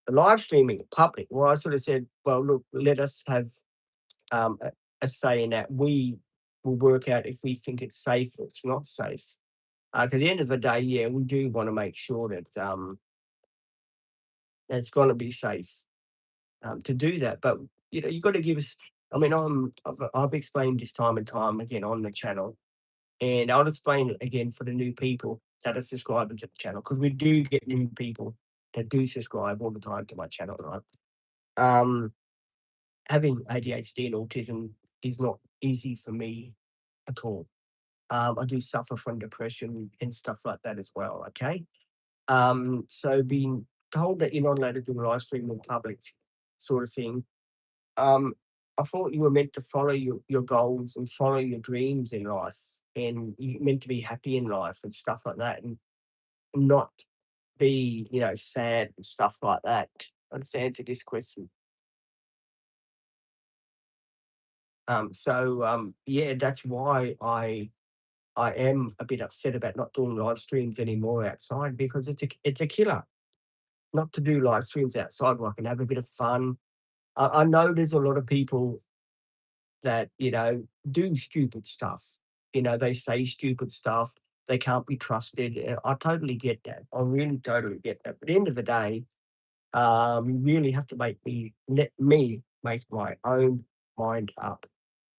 Speaker 1: the live streaming in public, well, I sort of said, well, look, let us have a say in that. We will work out if we think it's safe or it's not safe. 'Cause at the end of the day, yeah, we do wanna make sure that, it's gonna be safe, to do that, but, you gotta give us. I mean, I've explained this time and time again on the channel, and I'll explain it again for the new people that are subscribing to the channel because we do get new people that do subscribe all the time to my channel, right? Um, Having ADHD and autism is not easy for me at all. I do suffer from depression and stuff like that as well, okay? So being told that you're not allowed to do a live stream in public sort of thing, um, I thought you were meant to follow your goals and follow your dreams in life, and you're meant to be happy in life and stuff like that, and not be, sad and stuff like that. Let's answer this question. Yeah, that's why I am a bit upset about not doing live streams anymore outside because it's a killer not to do live streams outside where I can have a bit of fun. I know there's a lot of people that, do stupid stuff. They say stupid stuff. They can't be trusted. I totally get that. I really totally get that. But at the end of the day, you really have to let me make my own mind up.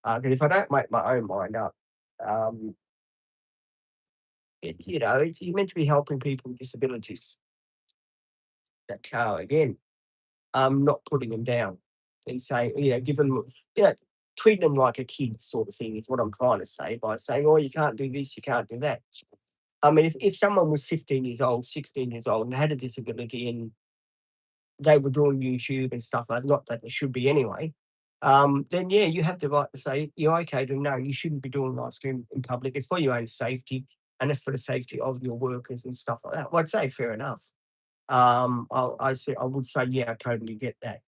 Speaker 1: Because if I don't make my own mind up, um, you're meant to be helping people with disabilities that car again. Not putting them down and saying, giving them, you know, treating them like a kid sort of thing is what I'm trying to say by saying, "Oh, you can't do this, you can't do that." I mean, if someone was 15 years old, 16 years old, and had a disability and they were doing YouTube and stuff like not that they should be anyway, then yeah, you have the right to say you're okay to no, you shouldn't be doing live stream in public. It's for your own safety and it's for the safety of your workers and stuff like that. Well, I'd say fair enough. I would say, yeah, I totally get that.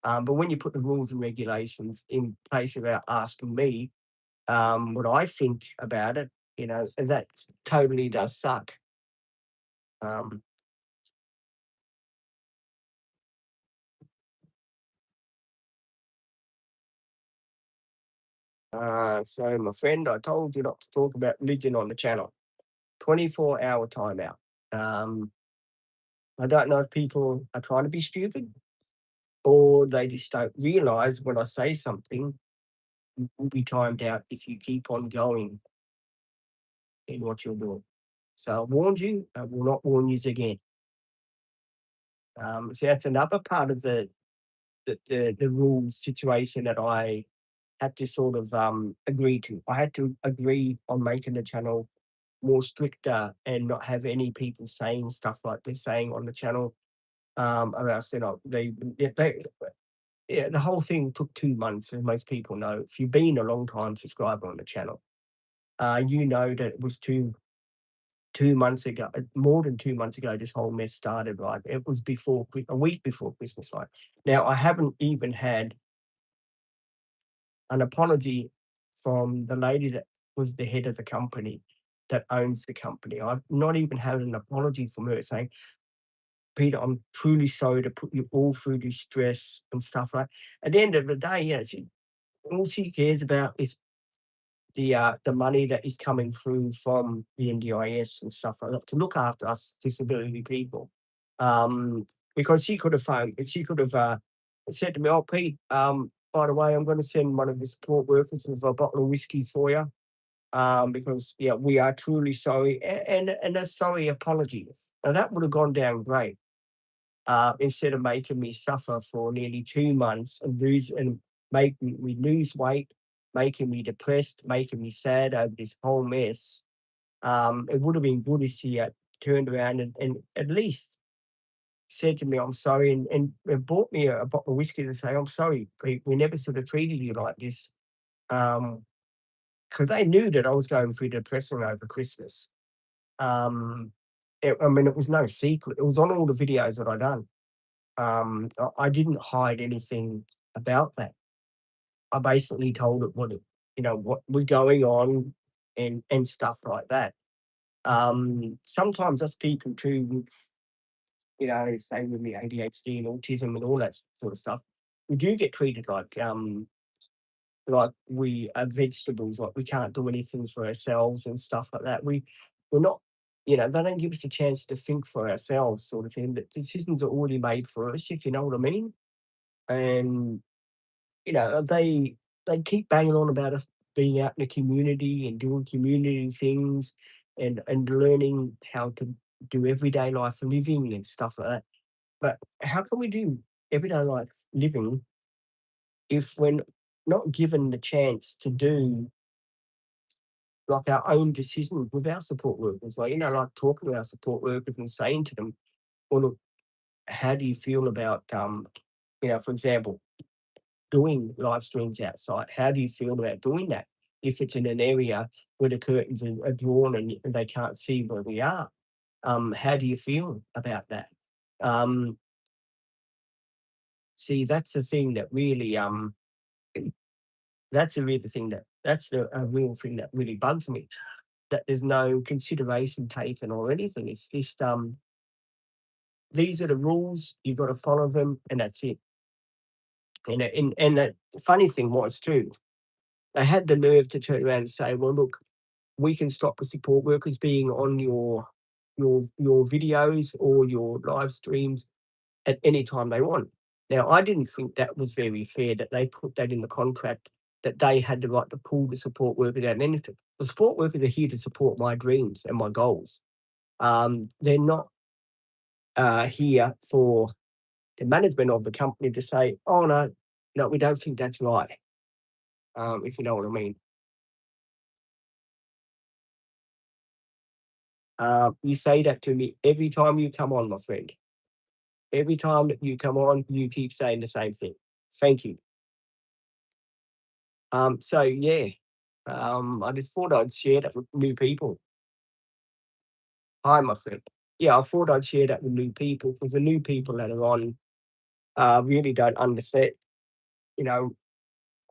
Speaker 1: But when you put the rules and regulations in place without asking me what I think about it, that totally does suck. Um, So my friend, I told you not to talk about religion on the channel. 24-hour timeout. Um, I don't know if people are trying to be stupid or they just don't realize when I say something, you will be timed out if you keep on going in what you're doing. So I warned you, I will not warn you again. So that's another part of the rules situation that I had to sort of agree to. I had to agree on making the channel more stricter and not have any people saying stuff like they're saying on the channel. Or else, yeah, the whole thing took 2 months, as most people know. If you've been a long time subscriber on the channel, you know that it was 2 months ago, more than 2 months ago, this whole mess started, right? It was a week before Christmas, right? Now, I haven't even had an apology from the lady that was the head of the company that owns the company. I've not even had an apology from her saying, Peter, I'm truly sorry to put you all through this stress and stuff like. At the end of the day, yeah, all she cares about is the money that is coming through from the NDIS and stuff like that to look after us disability people. Um, because she could have phoned, she could have said to me, "Oh, Pete, by the way, I'm going to send one of the support workers with a bottle of whiskey for you." Because yeah, we are truly sorry, and a sorry apology. Now that would have gone down great. Instead of making me suffer for nearly 2 months and make me lose weight, making me depressed, making me sad over this whole mess. It would have been good if she had turned around and at least said to me, "I'm sorry," and bought me a bottle of whiskey to say, "I'm sorry, Pete, we never should have treated you like this." Um, because they knew that I was going through depression over Christmas. Um, I mean, it was no secret. It was on all the videos that I done. I didn't hide anything about that. I basically told it what was going on and stuff like that. Sometimes us people too, say with me ADHD and autism and all that sort of stuff, we do get treated like we are vegetables, like we can't do anything for ourselves and stuff like that. We're not, they don't give us a chance to think for ourselves, sort of thing. That decisions are already made for us, if you know what I mean. And they keep banging on about us being out in the community and doing community things and learning how to do everyday life living and stuff like that. But how can we do everyday life living if we're not given the chance to do like our own decisions with our support workers? Like, like talking to our support workers and saying to them, well, look, how do you feel about, for example, doing live streams outside? How do you feel about doing that? If it's in an area where the curtains are drawn and they can't see where we are, how do you feel about that? Um, See, that's the thing that really, that's a real thing that's a real thing that really bugs me. That there's no consideration taken or anything. It's just, these are the rules. You've got to follow them, and that's it. And the funny thing was too, they had the nerve to turn around and say, "Well, look, we can stop the support workers being on your videos or your live streams at any time they want." Now, I didn't think that was very fair that they put that in the contract, that they had the right to pull the support workers out and anything. The support workers are here to support my dreams and my goals. They're not here for the management of the company to say, "Oh no, no, we don't think that's right." If you know what I mean. You say that to me every time you come on, my friend. Every time that you come on, you keep saying the same thing. Thank you. So yeah, I just thought I'd share that with new people. Hi, my friend. Yeah, I thought I'd share that with new people because the new people that are on really don't understand, you know,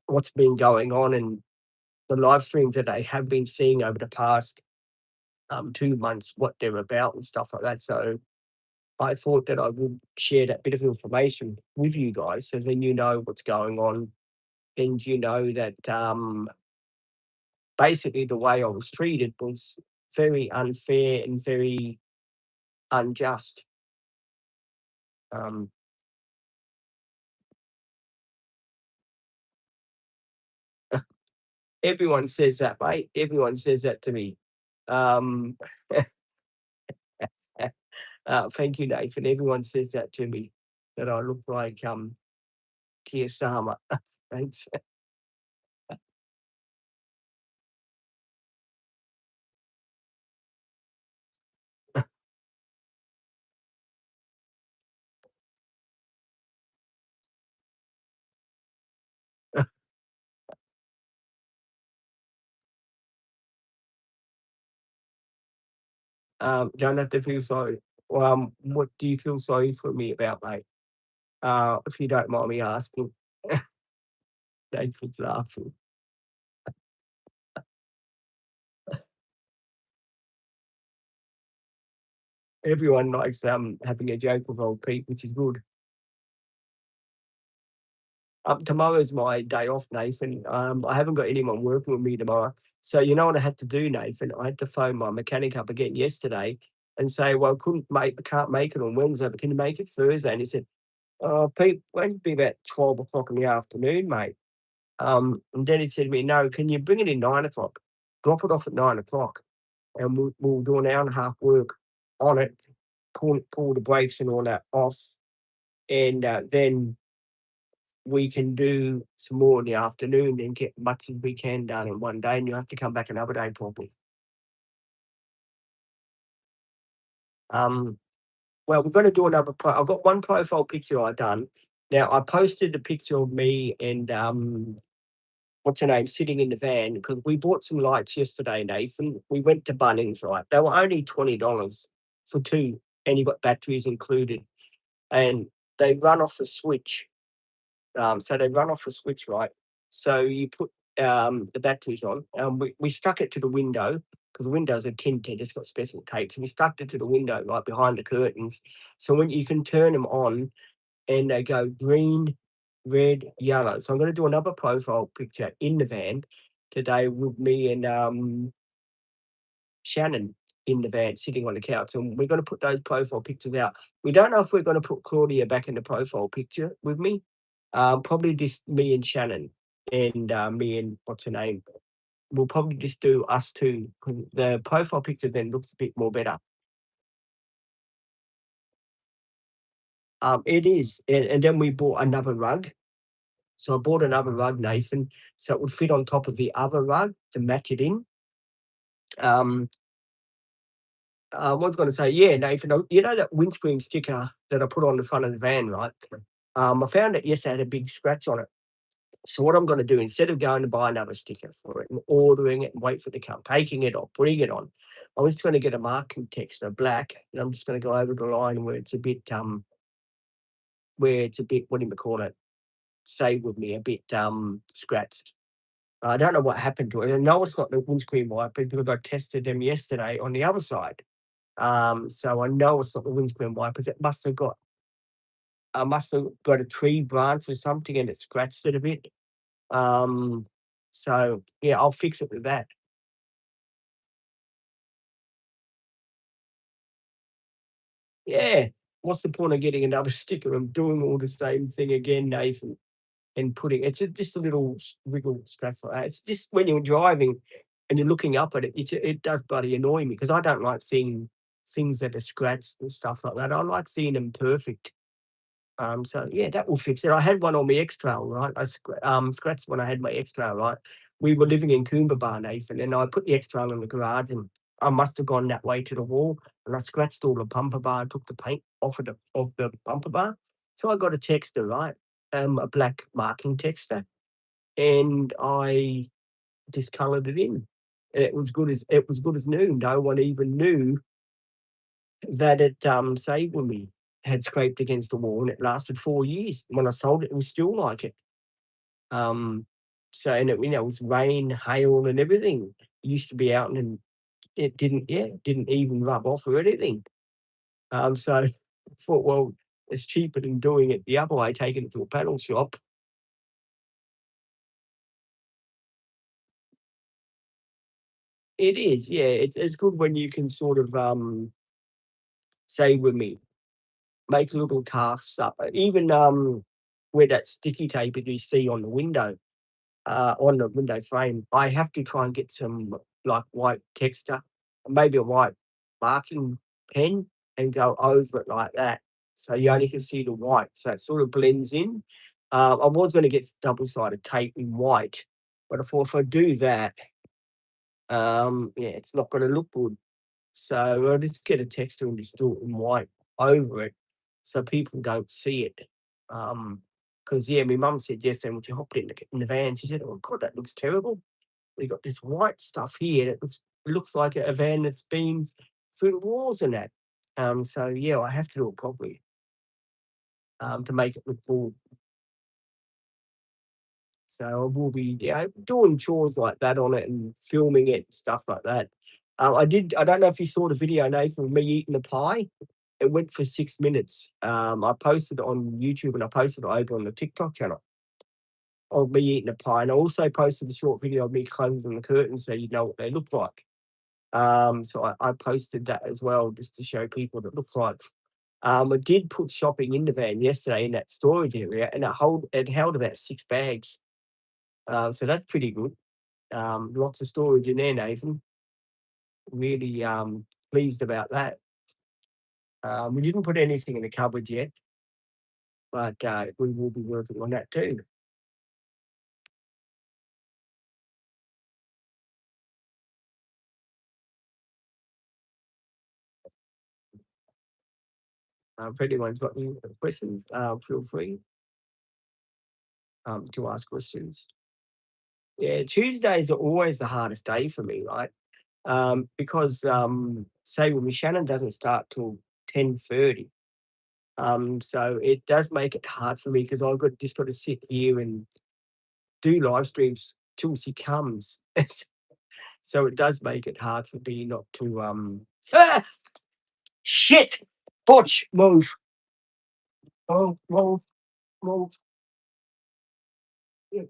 Speaker 1: what's been going on and the live streams that they have been seeing over the past 2 months, what they're about and stuff like that. So I thought that I would share that bit of information with you guys so then you know what's going on and you know that. basically the way I was treated was very unfair and very unjust. Um, everyone says that, mate. Everyone says that to me. Um, thank you, Nathan. Everyone says that to me, that I look like Keir Starmer. Thanks. Don't have to feel sorry. What do you feel sorry for me about, mate? If you don't mind me asking. Nathan's laughing. Everyone likes having a joke with old Pete, which is good. Tomorrow's my day off, Nathan. I haven't got anyone working with me tomorrow. So you know what I had to do, Nathan? I had to phone my mechanic up again yesterday and say, well, can't make it on Wednesday, but can you make it Thursday? And he said, oh, Pete, won't be about 12 o'clock in the afternoon, mate. And then he said to me, no, can you bring it in 9 o'clock? Drop it off at 9 o'clock and we'll do an hour and a half work on it, pull the brakes and all that off. And then we can do some more in the afternoon and get much as we can done in one day, and you have to come back another day probably. Um, well, we're gonna do another I've got one profile picture I done. Now, I posted a picture of me and, what's her name, sitting in the van because we bought some lights yesterday, Nathan. We went to Bunnings, right? They were only $20 for 2, and you got batteries included, and they run off a switch. So they run off a switch, right? So you put the batteries on. We stuck it to the window because the windows are tinted. It's got special tape. So we stuck it to the window right behind the curtains. So when you can turn them on and they go green, red, yellow. So I'm going to do another profile picture in the van today with me and Shannon in the van sitting on the couch. And we're going to put those profile pictures out. We don't know if we're going to put Claudia back in the profile picture with me. Probably just me and Shannon and me and what's her name. We'll probably just do us two. 'Cause the profile picture then looks a bit more better. It is. And then we bought another rug. So I bought another rug, Nathan, so it would fit on top of the other rug to match it in. Um, I was going to say, yeah, Nathan, you know that windscreen sticker that I put on the front of the van, right? I found it yesterday had a big scratch on it. So what I'm going to do, instead of going to buy another sticker for it and ordering it and wait for it to come, taking it off, putting it on, I'm just going to get a marking text, a black, and I'm just going to go over the line where it's a bit, what do you call it? Say with me, a bit scratched. I don't know what happened to it. I know it's got the windscreen wipers because I tested them yesterday on the other side. So I know it's not the windscreen wipers. It must have got I must have got a tree branch or something and it scratched it a bit. Um, so yeah, I'll fix it with that. Yeah. What's the point of getting another sticker and doing all the same thing again, Nathan? And putting just a little wriggle scratch like that. It's just when you're driving and you're looking up at it, it does bloody annoy me because I don't like seeing things that are scratched and stuff like that. I like seeing them perfect. So yeah, that will fix it. I had one on my X-Trail, right? Scratched when I had my X-Trail, right? We were living in Coomba, Nathan, and I put the X-Trail in the garage, and I must have gone that way to the wall, and I scratched all the bumper bar, took the paint off the bumper bar. So I got a texter, right? A black marking texter, and I discoloured it in. And it was good as new. No one even knew that it saved with me. Had scraped against the wall and it lasted 4 years. When I sold it, it was still like it. Um, so and it was rain, hail and everything. It used to be out and it didn't even rub off or anything. So I thought, well, it's cheaper than doing it the other way, taking it to a panel shop. It is, yeah. It's good when you can sort of say with me, make little tasks up. Even where that sticky tape that you see on the window frame, I have to try and get some like white texture, maybe a white marking pen, and go over it like that. So you only can see the white. So it sort of blends in. I was going to get double-sided tape in white, but if I do that, yeah, it's not going to look good. So I'll just get a texture and just do it in white over it so people don't see it. Because yeah, my mum said yesterday when she hopped in the van, she said, "Oh God, that looks terrible. We got this white stuff here that looks like a van that's been through the wars and that." So yeah, I have to do it properly to make it look cool. So I will be, yeah, doing chores like that on it and filming it and stuff like that. I don't know if you saw the video, Nathan, of me eating the pie. It went for 6 minutes. I posted it on YouTube and I posted it over on the TikTok channel of me eating a pie. And I also posted a short video of me closing the curtains so you know what they look like. So I posted that as well just to show people what it looked like. I did put shopping in the van yesterday in that storage area and it held about 6 bags. So that's pretty good. Lots of storage in there, Nathan. Really pleased about that. We didn't put anything in the cupboard yet, but we will be working on that too. If anyone's got any questions, feel free to ask questions. Yeah, Tuesdays are always the hardest day for me, right? Because say when my Shannon doesn't start till 10:30, so it does make it hard for me because I've got to sit here and do live streams till she comes. So it does make it hard for me not to ah, shit, Butch, move, move, move. Yeah.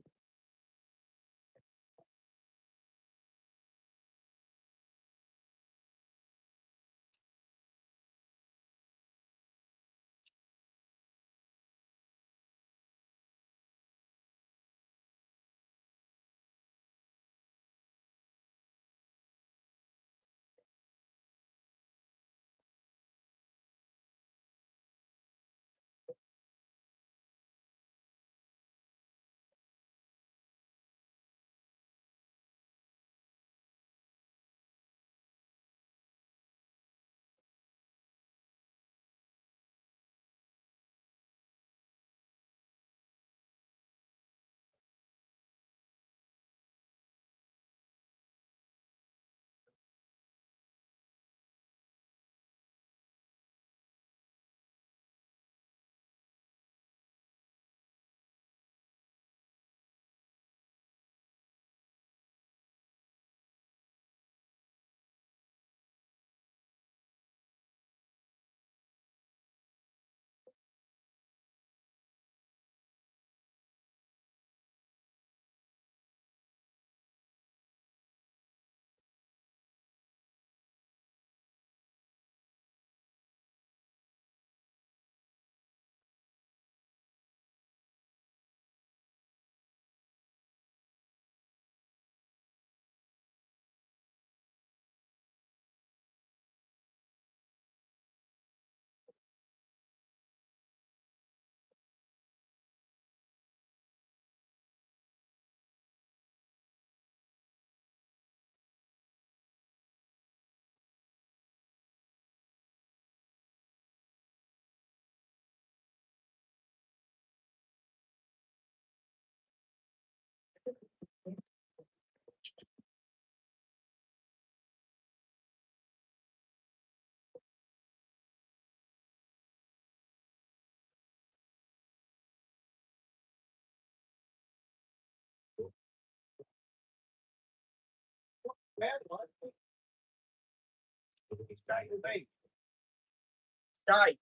Speaker 1: Stay,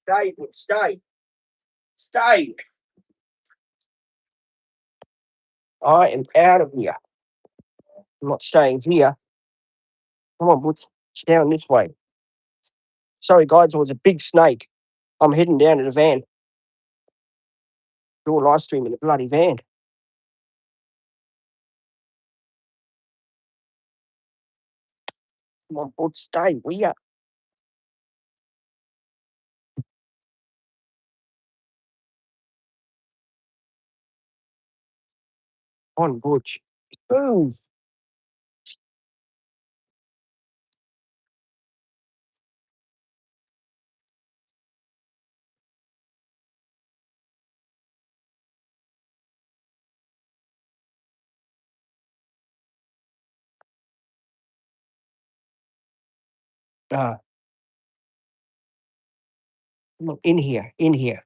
Speaker 1: stay, stay, stay. I am out of here. I'm not staying here. Come on, Butch. It's down this way. Sorry, guys, it was a big snake. I'm heading down to the van. Do a live stream in the bloody van. Come on, Butch, stay. We are on, Butch. Move. Uh, Look, in here, in here.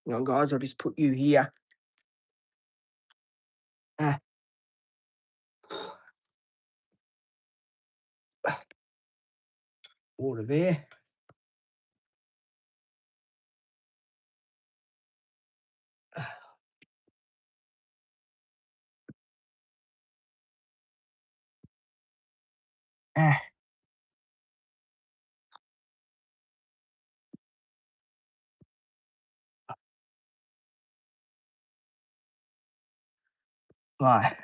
Speaker 1: Hang on, guys, I'll just put you here. Ah, water there. Ah, right.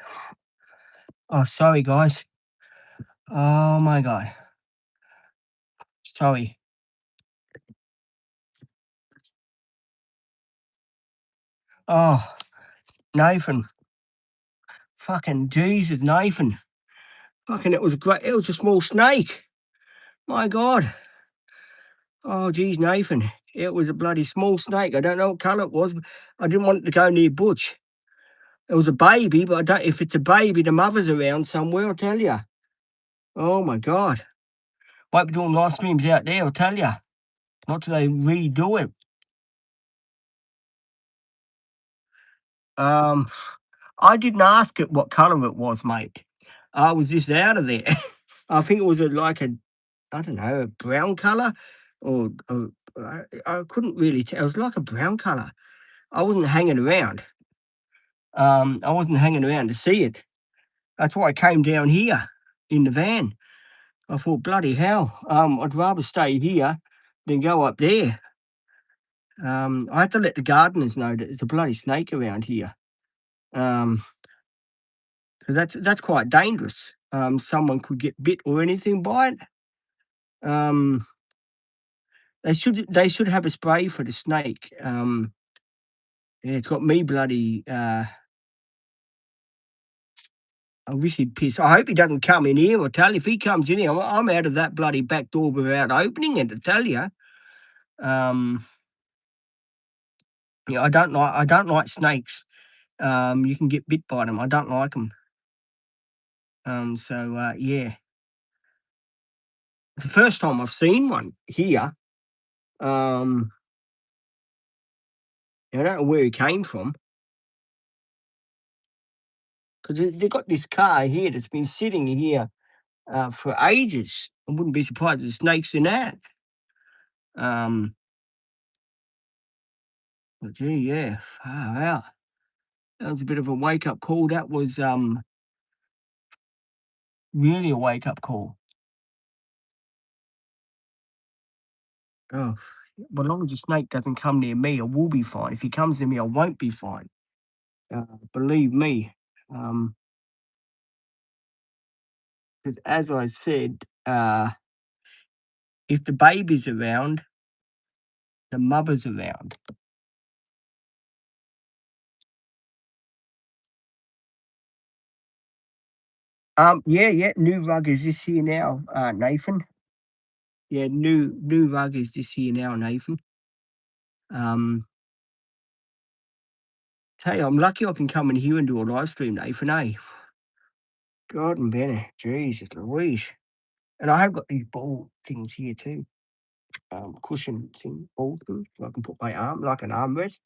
Speaker 1: Oh, sorry, guys. Oh, my God. Sorry. Oh, Nathan. Fucking Jesus, Nathan. Fucking, it was great. It was a small snake. My God. Oh, geez, Nathan. It was a bloody small snake. I don't know what colour it was, but I didn't want it to go near Butch. It was a baby, but I don't. If it's a baby, the mother's around somewhere, I'll tell you. Oh, my God. Might be doing live streams out there, I'll tell you. Not till they redo it. Um, I didn't ask it what colour it was, mate. I was just out of there. I think it was like a, I don't know, a brown colour, or I couldn't really tell. It was like a brown colour. I wasn't hanging around. I wasn't hanging around to see it. That's why I came down here in the van. I thought, bloody hell, I'd rather stay here than go up there. I had to let the gardeners know that there's a bloody snake around here. Because that's quite dangerous. Someone could get bit or anything by it. Um, they should have a spray for the snake. Yeah, it's got me bloody. I wish he'd piss. I hope he doesn't come in here. I tell you, if he comes in here, I'm out of that bloody back door without opening it. I tell you. Um, yeah, I don't like snakes. You can get bit by them. I don't like them. Yeah, it's the first time I've seen one here. Um, I don't know where he came from because they've got this car here that's been sitting here for ages. I wouldn't be surprised if there's snakes in that. Um, but gee, yeah, far out. That was a bit of a wake up call. That was really a wake up call. Oh, but as long as the snake doesn't come near me, I will be fine. If he comes near me, I won't be fine. Believe me. Um, 'Cause as I said, if the baby's around, the mother's around. Yeah, new rug is this here now, Nathan. Yeah, new rug is this here now, Nathan. Um, Tell you, I'm lucky I can come in here and do a live stream, Nathan, eh? God and Benny, Jesus Louise. And I have got these ball things here too. Cushion thing, ball thing, so I can put my arm like an armrest.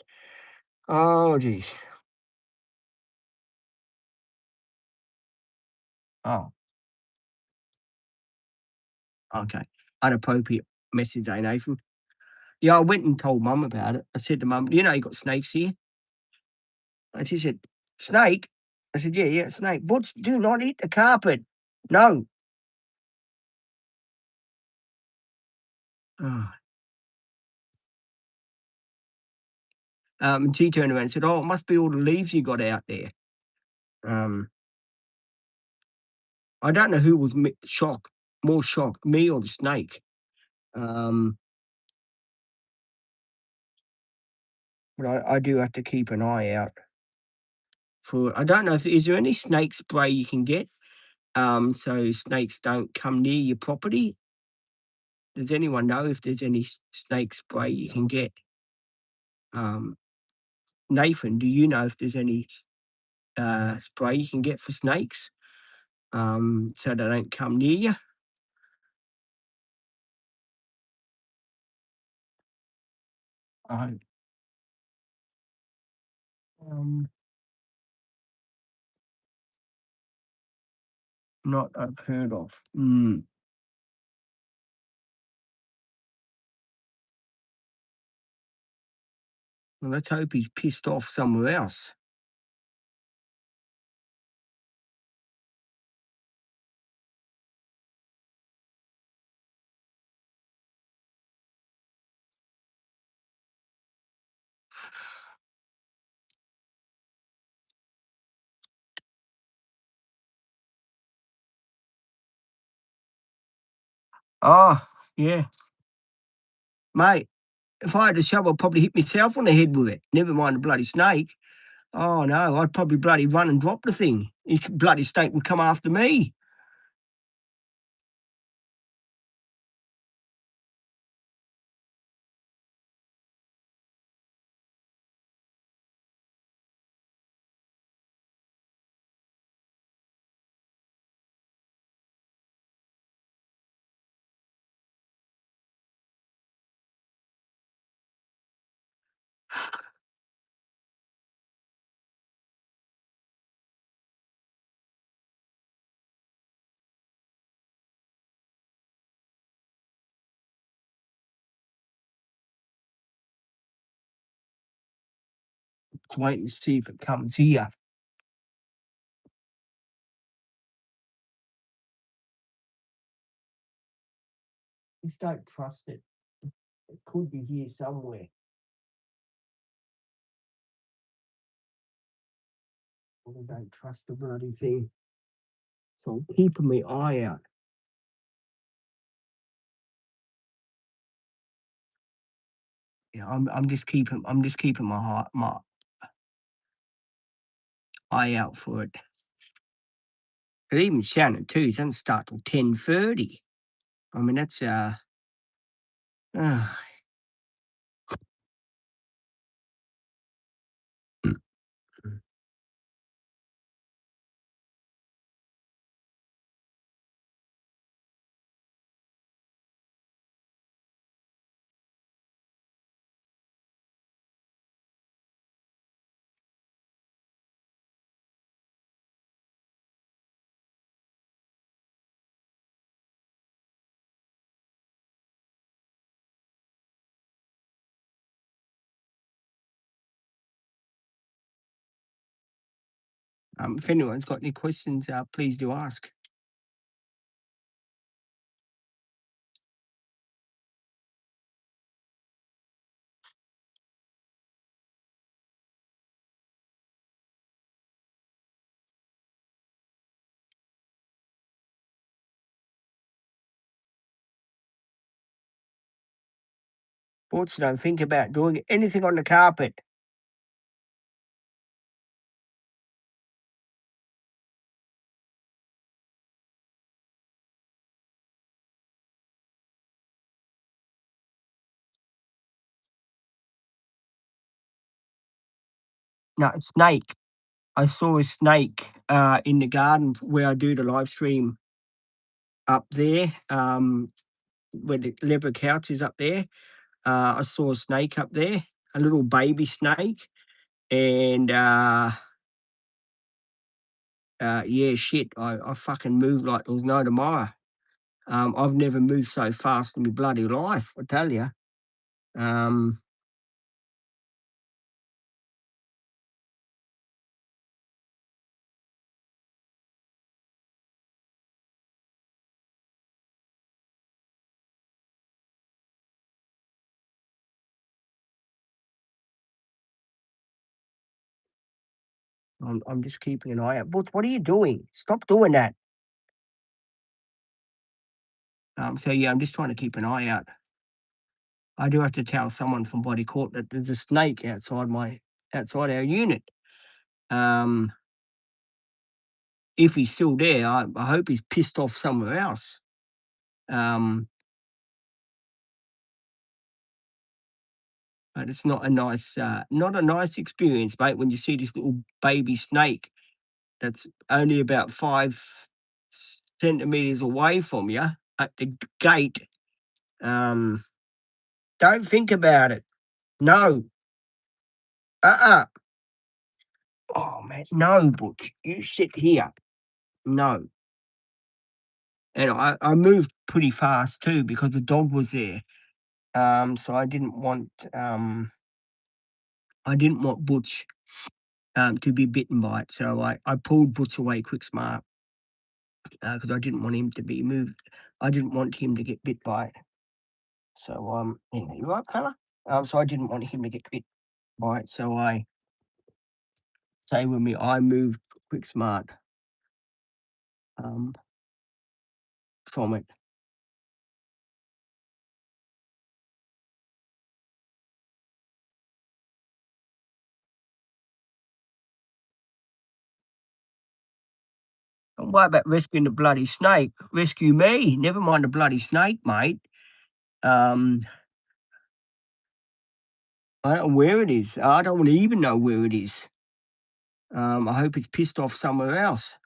Speaker 1: Oh, geez. Oh, Okay. Inappropriate message, eh, Nathan? Yeah, I went and told mum about it. I said to mum, you got snakes here? And she said, snake? I said, yeah, yeah, snake. What's, do not eat the carpet. No. Oh. And she turned around and said, oh, it must be all the leaves you got out there. Um, I don't know who was more shocked, me or the snake. Um, but I do have to keep an eye out for, I don't know if, is there any snake spray you can get? So snakes don't come near your property? Does anyone know if there's any snake spray you can get? Um, Nathan, do you know if there's any spray you can get for snakes, so they don't come near you? I um, not I've heard of. Well, let's hope he's pissed off somewhere else. Oh, yeah, mate. If I had a shovel, I'd probably hit myself on the head with it. Never mind the bloody snake. Oh no, I'd probably bloody run and drop the thing. Bloody snake would come after me. Let's wait and see if it comes here. Just don't trust it. It could be here somewhere. I don't trust the bloody thing. So I'm keeping my eye out. Yeah, I'm just keeping my eye out for it. Cause even Shannon too, it doesn't start till 10:30. I mean that's uh if anyone's got any questions, please do ask. Fortunately, don't think about doing anything on the carpet. No, a snake. I saw a snake in the garden where I do the live stream up there. Where the leather couch is up there. I saw a snake up there, a little baby snake, and yeah, shit, I fucking moved like there was no tomorrow. I've never moved so fast in my bloody life, I tell you. Um, I'm just keeping an eye out. But what are you doing? Stop doing that. So yeah, I'm just trying to keep an eye out. I do have to tell someone from body court that there's a snake outside our unit. Um, if he's still there, I hope he's pissed off somewhere else. Um, but it's not a nice experience, mate, when you see this little baby snake that's only about 5 centimeters away from you at the gate. Um, don't think about it. No. Uh-uh. Oh man, no, Butch. You sit here. No. And I moved pretty fast too because the dog was there. So I didn't want Butch to be bitten by it. So I pulled Butch away quick smart because I didn't want him to be moved. I didn't want him to get bit by it. So anyway, you right, fella? So I didn't want him to get bit by it. So I say with me, I moved quick smart um from it. Don't worry about rescuing the bloody snake. Rescue me. Never mind the bloody snake, mate. Um, I don't know where it is. I don't want to even know where it is. I hope it's pissed off somewhere else.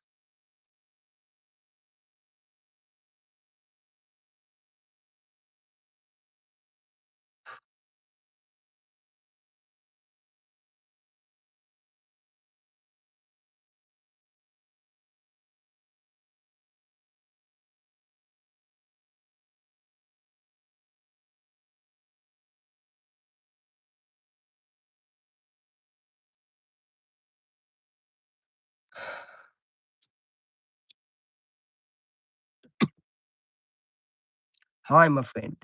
Speaker 1: Hi, my friend.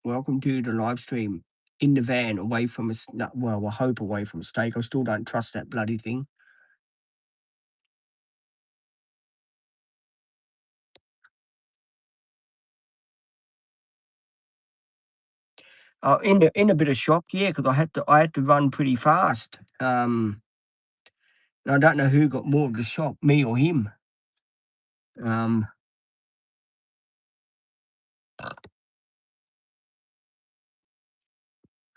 Speaker 1: Welcome to the live stream in the van, away from us. Well, I hope away from a steak. I still don't trust that bloody thing. In a bit of shock, yeah, because I had to run pretty fast. And I don't know who got more of the shock, me or him. Um,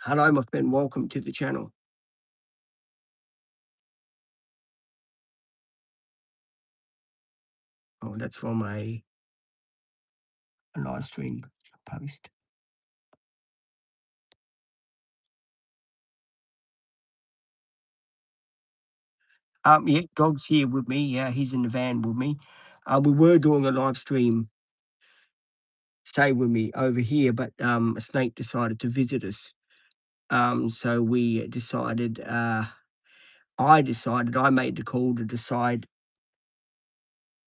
Speaker 1: Hello, my friend. Welcome to the channel. Oh, that's from a live stream post. Yeah, dog's here with me. Yeah, he's in the van with me. We were doing a live stream, stay with me over here, but a snake decided to visit us. So we decided. I made the call to decide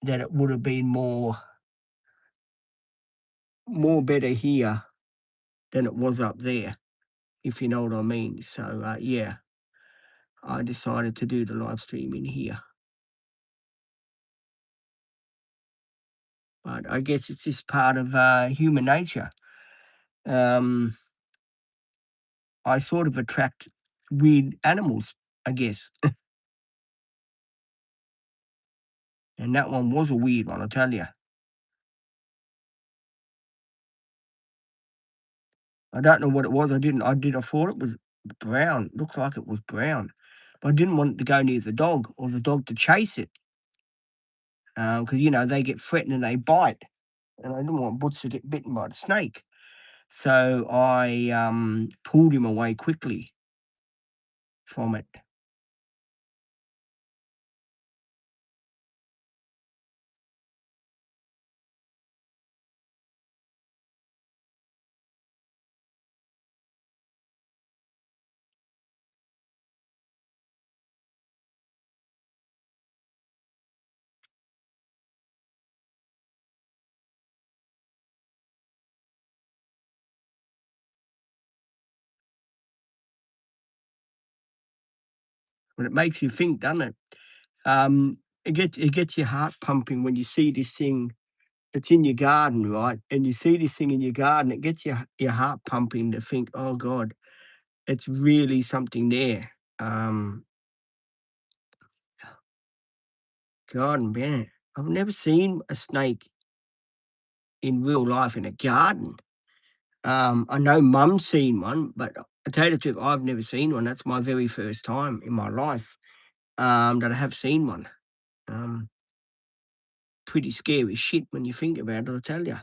Speaker 1: that it would have been more better here than it was up there, if you know what I mean. So yeah, I decided to do the live stream in here. But I guess it's just part of human nature. Um, I sort of attract weird animals, I guess. And that one was a weird one, I tell you. I don't know what it was. I thought it was brown. Looks like it was brown. But I didn't want it to go near the dog or the dog to chase it. Because, they get threatened and they bite. And I didn't want Butch to get bitten by the snake. So I pulled him away quickly from it. but it makes you think, doesn't it? It gets your heart pumping when you see this thing that's in your garden, right? And you see this thing in your garden, it gets your heart pumping to think, "Oh god, it's really something there." Um, Garden, man, I've never seen a snake in real life in a garden. I know mum's seen one, but I tell you the truth, I've never seen one. That's my very first time in my life, that I have seen one. Um, Pretty scary shit when you think about it, I tell you.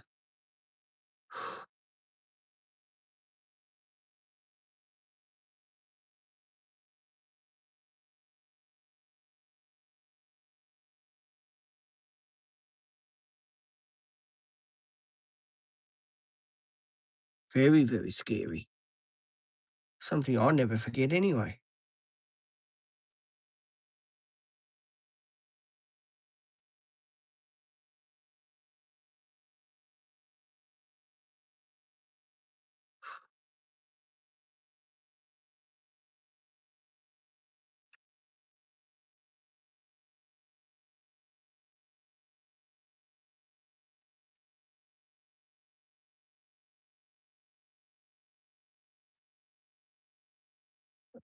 Speaker 1: Very, very scary. Something I'll never forget anyway.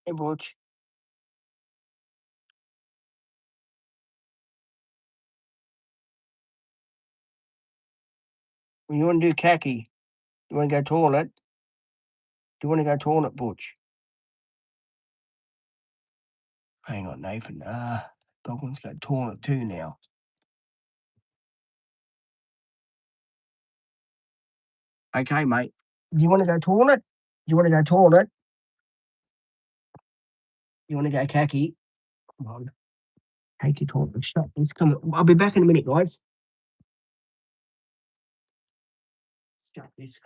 Speaker 1: Hey, Butch, when you want to do khaki, you want to go toilet? Do you want to go toilet, Butch? Hang on, Nathan. Dog wants to go toilet too now. Okay, mate. Do you want to go toilet? You want to go toilet? You want to go khaki? Come on. Take your toilet. Shut. Let's come. I'll be back in a minute, guys. Shut this.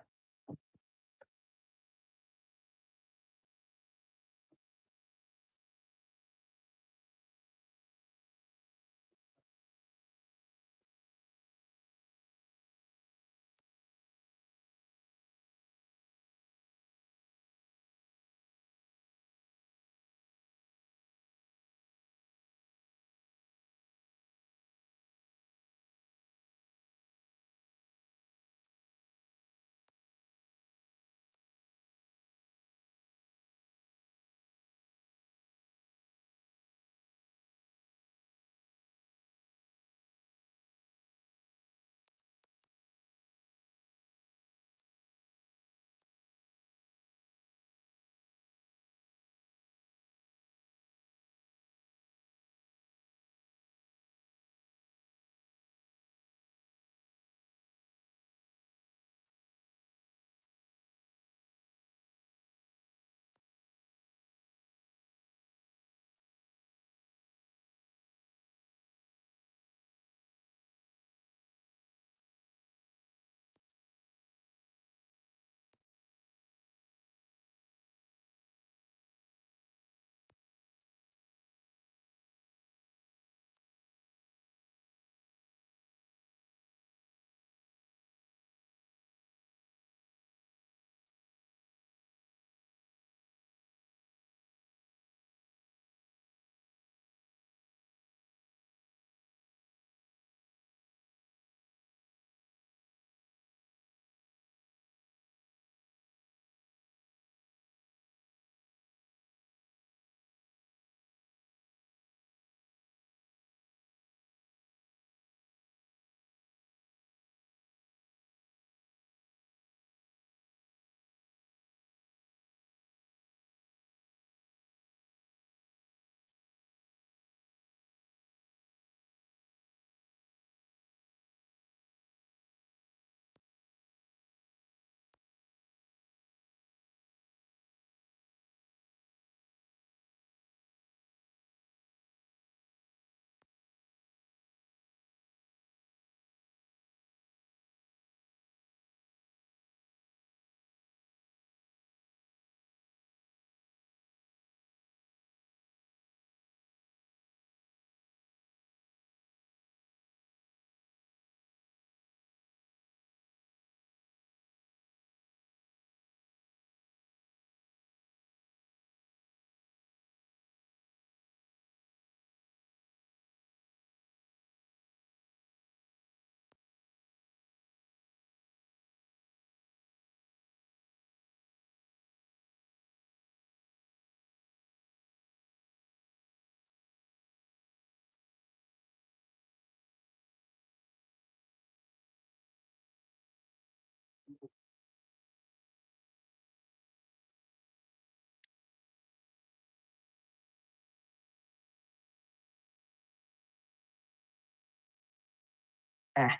Speaker 1: Ah,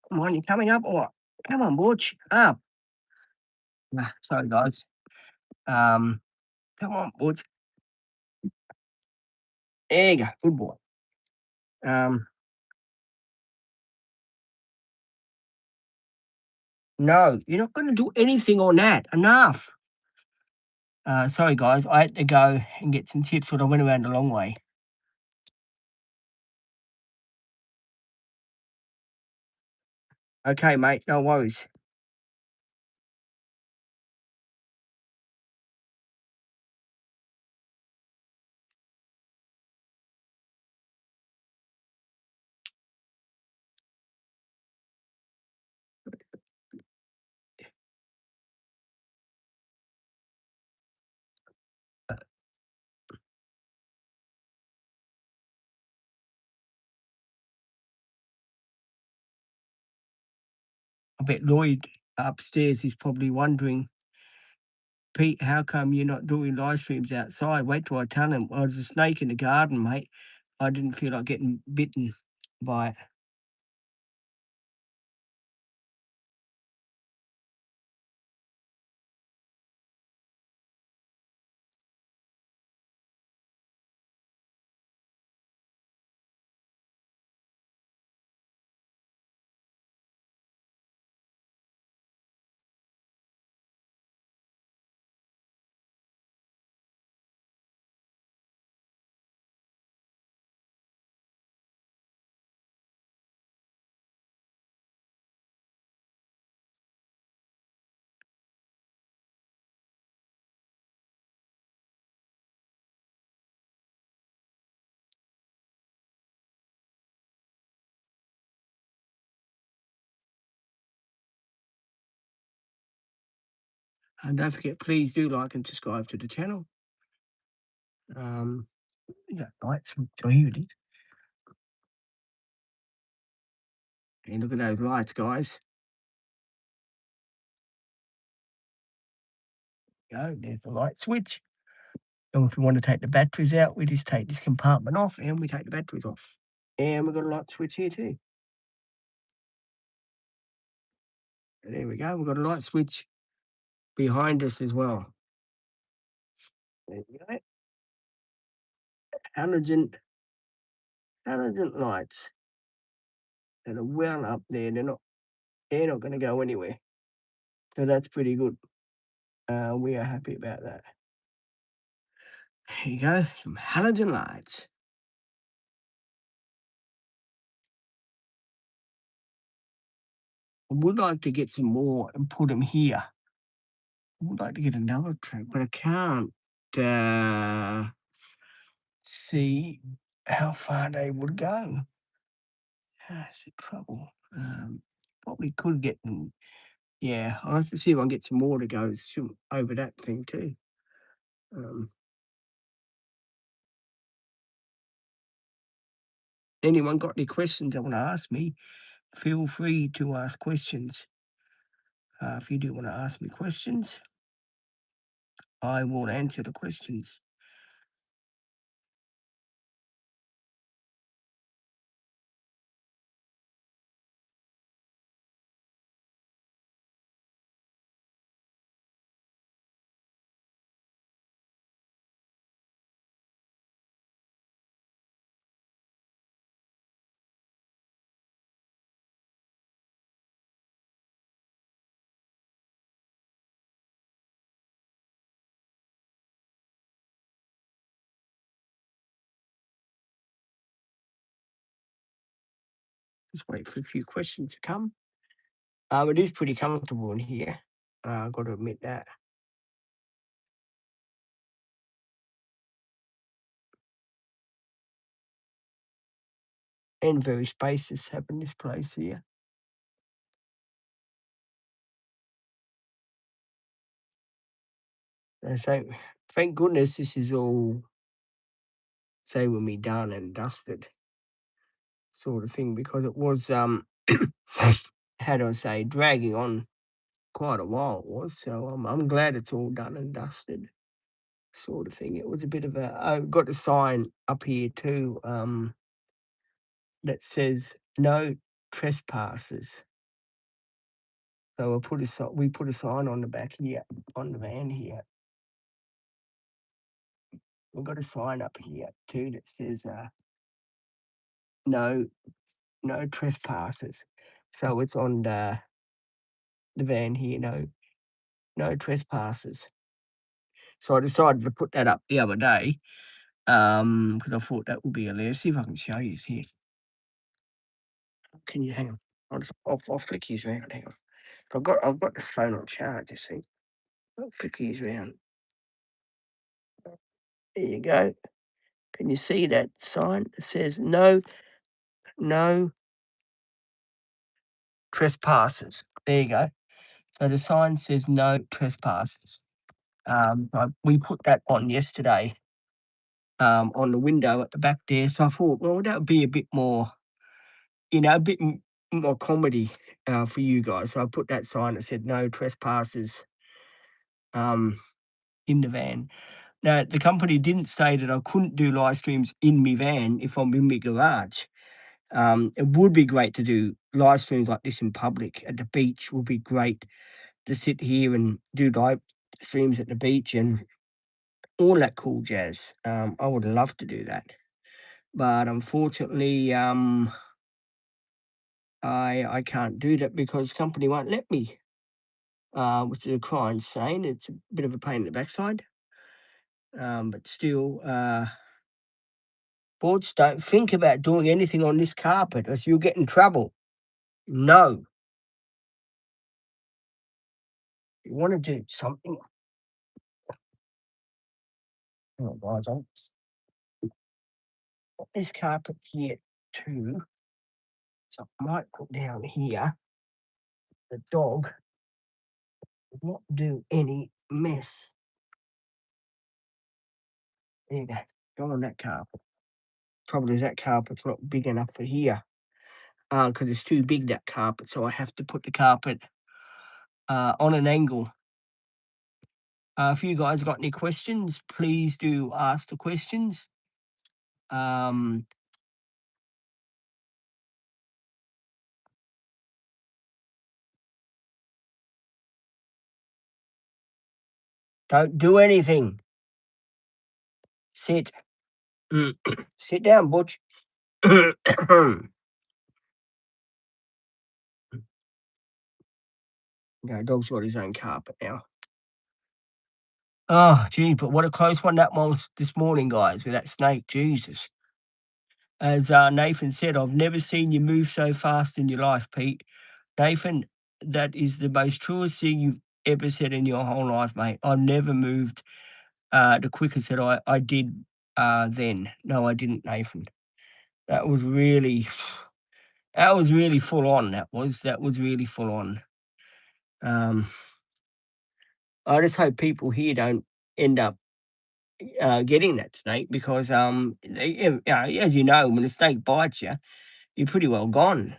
Speaker 1: come on, you coming up or what? Come on, Butch, up. Sorry, guys. Um, come on, Butch. There you go. Good boy. Um, no, you're not going to do anything on that. Enough. Sorry, guys. I had to go and get some chips, but I went around a long way. Okay, mate. No worries. I bet Lloyd upstairs is probably wondering, Pete, how come you're not doing live streams outside? Wait till I tell him. I was a snake in the garden, mate. I didn't feel like getting bitten by it. And don't forget, please do like and subscribe to the channel. Yeah, lights. So here it is. And look at those lights, guys. Go, there's the light switch. And if we want to take the batteries out, we just take this compartment off and we take the batteries off. And we've got a light switch here too. And there we go. We've got a light switch behind us as well. There you go. Halogen, halogen lights that are well up there. They're not going to go anywhere. So that's pretty good. We are happy about that. Here you go. Some halogen lights. I would like to get some more and put them here. I would like to get another track, but I can't see how far they would go. That's the trouble. Probably could get them. Yeah, I'll have to see if I can get some more to go over that thing too. Um, Anyone got any questions they want to ask me? Feel free to ask questions. If you do want to ask me questions, I will answer the questions. Just wait for a few questions to come. It is pretty comfortable in here. I've got to admit that. And very spacious having this place here. So thank goodness this is all, say, with me done and dusted sort of thing, because it was how do I say, dragging on quite a while it was. So I'm glad it's all done and dusted sort of thing. It was a bit of a, I've got a sign up here too, that says no trespassers. So we put a sign on the back here, on the van here. We've got a sign up here too that says no no trespassers. So it's on the van here, no trespassers. So I decided to put that up the other day, because I thought that would be hilarious. See if I can show you here. Can you hang on? I'll flick you round. Hang on. I've got the phone on charge. You see. I'll flick you round. There you go. Can you see that sign? It says no trespassers. There you go. So the sign says no trespassers. We put that on yesterday, on the window at the back there. So I thought, well, that would be a bit more, a bit more comedy for you guys. So I put that sign that said no trespassers um, in the van. Now, the company didn't say that I couldn't do live streams in my van if I'm in my garage. It would be great to do live streams like this in public. At the beach would be great to sit here and do live streams at the beach and all that cool jazz. I would love to do that. But unfortunately, I can't do that because the company won't let me, which is a crying shame. It's a bit of a pain in the backside. But still, boards, don't think about doing anything on this carpet as you'll get in trouble. No. You want to do something. Oh, guys, I'll put this carpet here too. So I might put down here. The dog will not do any mess. There you go. Go on that carpet. Trouble is that carpet's not big enough for here. Because it's too big, that carpet. So I have to put the carpet on an angle. If you guys got any questions, please do ask the questions. Don't do anything. Sit. Sit down, Butch. No, dog's got his own carpet now. Oh, gee, but what a close one that was this morning, guys, with that snake. Jesus. As Nathan said, I've never seen you move so fast in your life, Pete. Nathan, that is the most truest thing you've ever said in your whole life, mate. I've never moved the quickest that I did then. No, I didn't, Nathan. That was really, that was really full on. That was really full on. Um, I just hope people here don't end up getting that snake because as you know, when a snake bites you, you're pretty well gone.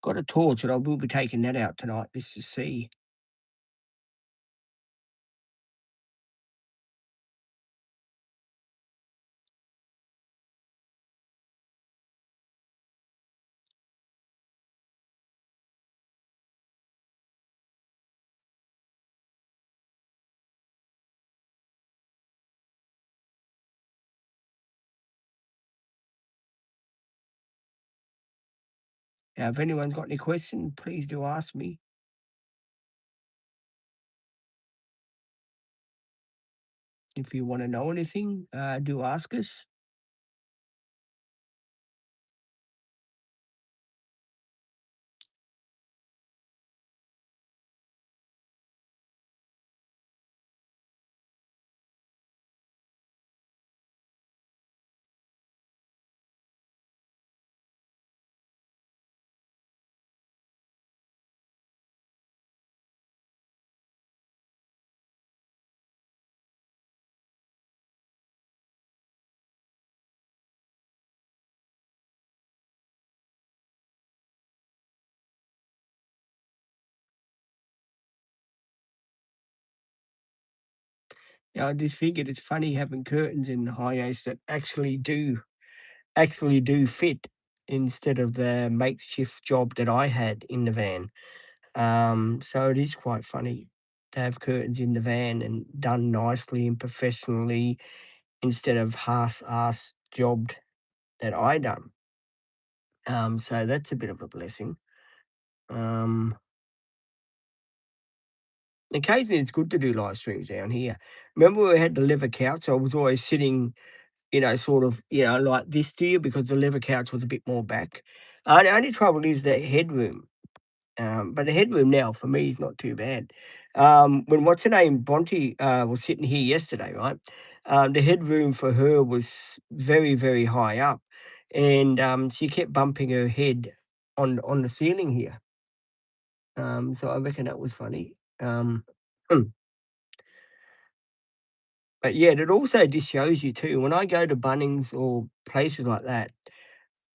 Speaker 1: Got a torch, and I will be taking that out tonight just to see. Now, if anyone's got any questions, please do ask me. If you want to know anything, do ask us. Yeah, I just figured it's funny having curtains in the high ace that actually do fit instead of the makeshift job that I had in the van. So it is quite funny to have curtains in the van and done nicely and professionally instead of half-assed jobbed that I done. So that's a bit of a blessing. Um, Occasionally it's good to do live streams down here. Remember when we had the leather couch? I was always sitting, sort of, like this to you because the leather couch was a bit more back. The only trouble is the headroom. But the headroom now for me is not too bad. When what's her name, Bronte, was sitting here yesterday, right? The headroom for her was very, very high up, and she kept bumping her head on the ceiling here. So I reckon that was funny. Mm, but yeah, it also just shows you too. When I go to Bunnings or places like that,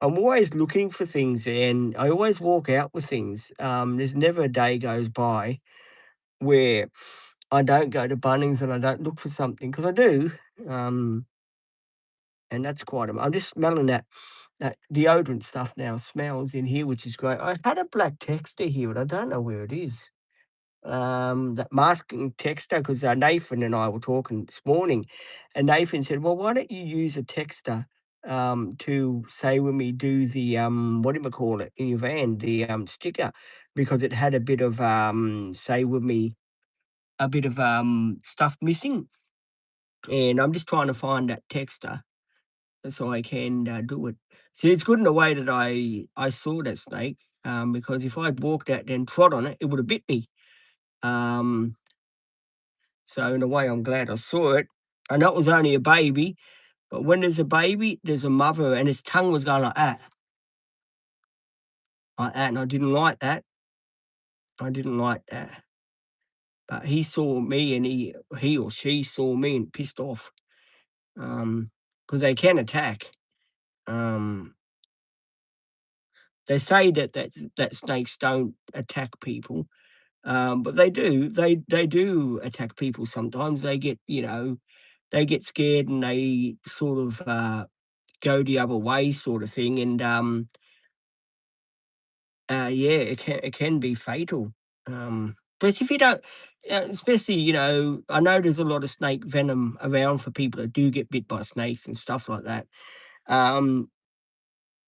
Speaker 1: I'm always looking for things, and I always walk out with things. There's never a day goes by where I don't go to Bunnings and I don't look for something because I do, um, and that's quite I'm just smelling that deodorant stuff now smells in here, which is great. I had a black texter here, but I don't know where it is. That masking texter, because Nathan and I were talking this morning, and Nathan said, "Well, why don't you use a texter, to say when we do the, what do you call it, in your van, the, sticker," because it had a bit of, say with me a bit of, stuff missing, and I'm just trying to find that texter so I can, do it. See, it's good in a way that I saw that snake, because if I'd walked out and trod on it, it would have bit me. Um, so in a way, I'm glad I saw it. I know it was only a baby, but when there's a baby, there's a mother, and his tongue was going like that, and I didn't like that. I didn't like that. But he saw me, and he or she saw me and pissed off, because they can attack. Um, they say that snakes don't attack people, but they do. They do attack people sometimes. They get they get scared and they sort of go the other way, sort of thing. And yeah, it can be fatal. But if you don't, especially I know there's a lot of snake venom around for people that do get bit by snakes and stuff like that. Um,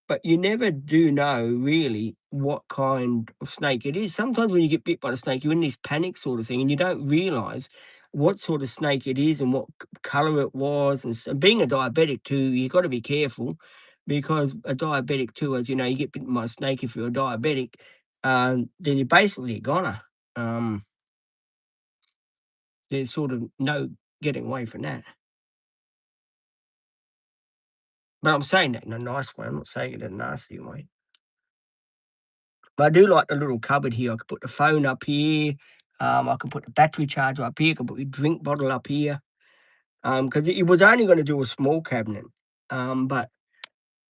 Speaker 1: But you never do know really what kind of snake it is. Sometimes when you get bit by the snake, you're in this panic sort of thing, and you don't realise what sort of snake it is and what colour it was. And being a diabetic too, you've got to be careful because a diabetic too, as you know, you get bitten by a snake if you're a diabetic, then you're basically a goner. Um, there's sort of no getting away from that. But I'm saying that in a nice way. I'm not saying it in a nasty way. But I do like the little cupboard here. I could put the phone up here. I can put the battery charger up here. I can put the drink bottle up here. Because it was only going to do a small cabinet. But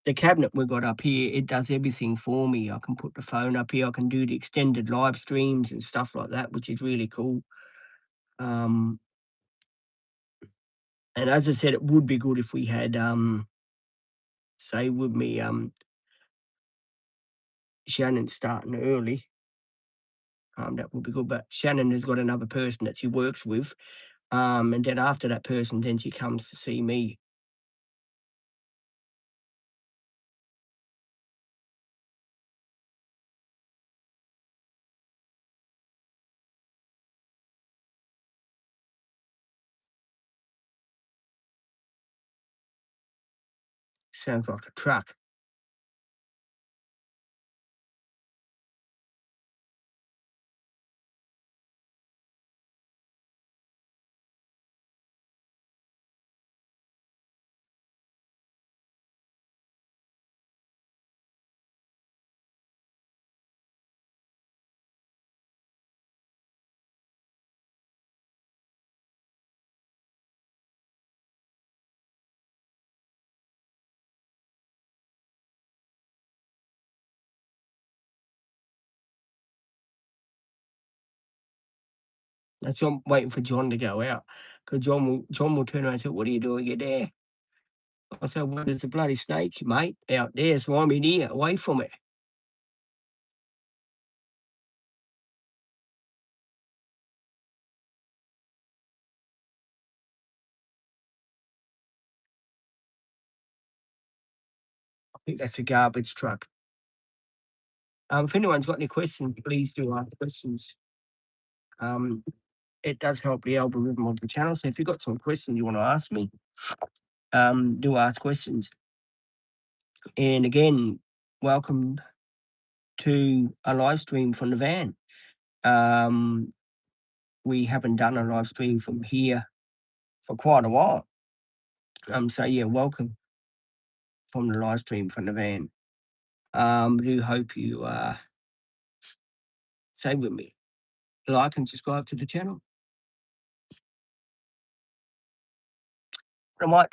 Speaker 1: the cabinet we got up here, it does everything for me. I can put the phone up here. I can do the extended live streams and stuff like that, which is really cool. Um, and as I said, it would be good if we had, say, with me, Shannon starting early. That would be good. But Shannon has got another person that she works with. And then after that person, then she comes to see me. Sounds like a truck. That's why I'm waiting for John to go out, because John will turn around and say, "What are you doing in there?" I said, "Well, there's a bloody snake, mate, out there, so I'm in here, away from it." I think that's a garbage truck. If anyone's got any questions, please do ask questions. Um, it does help the algorithm of the channel. So if you've got some questions you want to ask me, do ask questions. And again, welcome to a live stream from the van. Um, we haven't done a live stream from here for quite a while. So yeah, welcome from the live stream from the van. Do hope you stay with me, like and subscribe to the channel. I might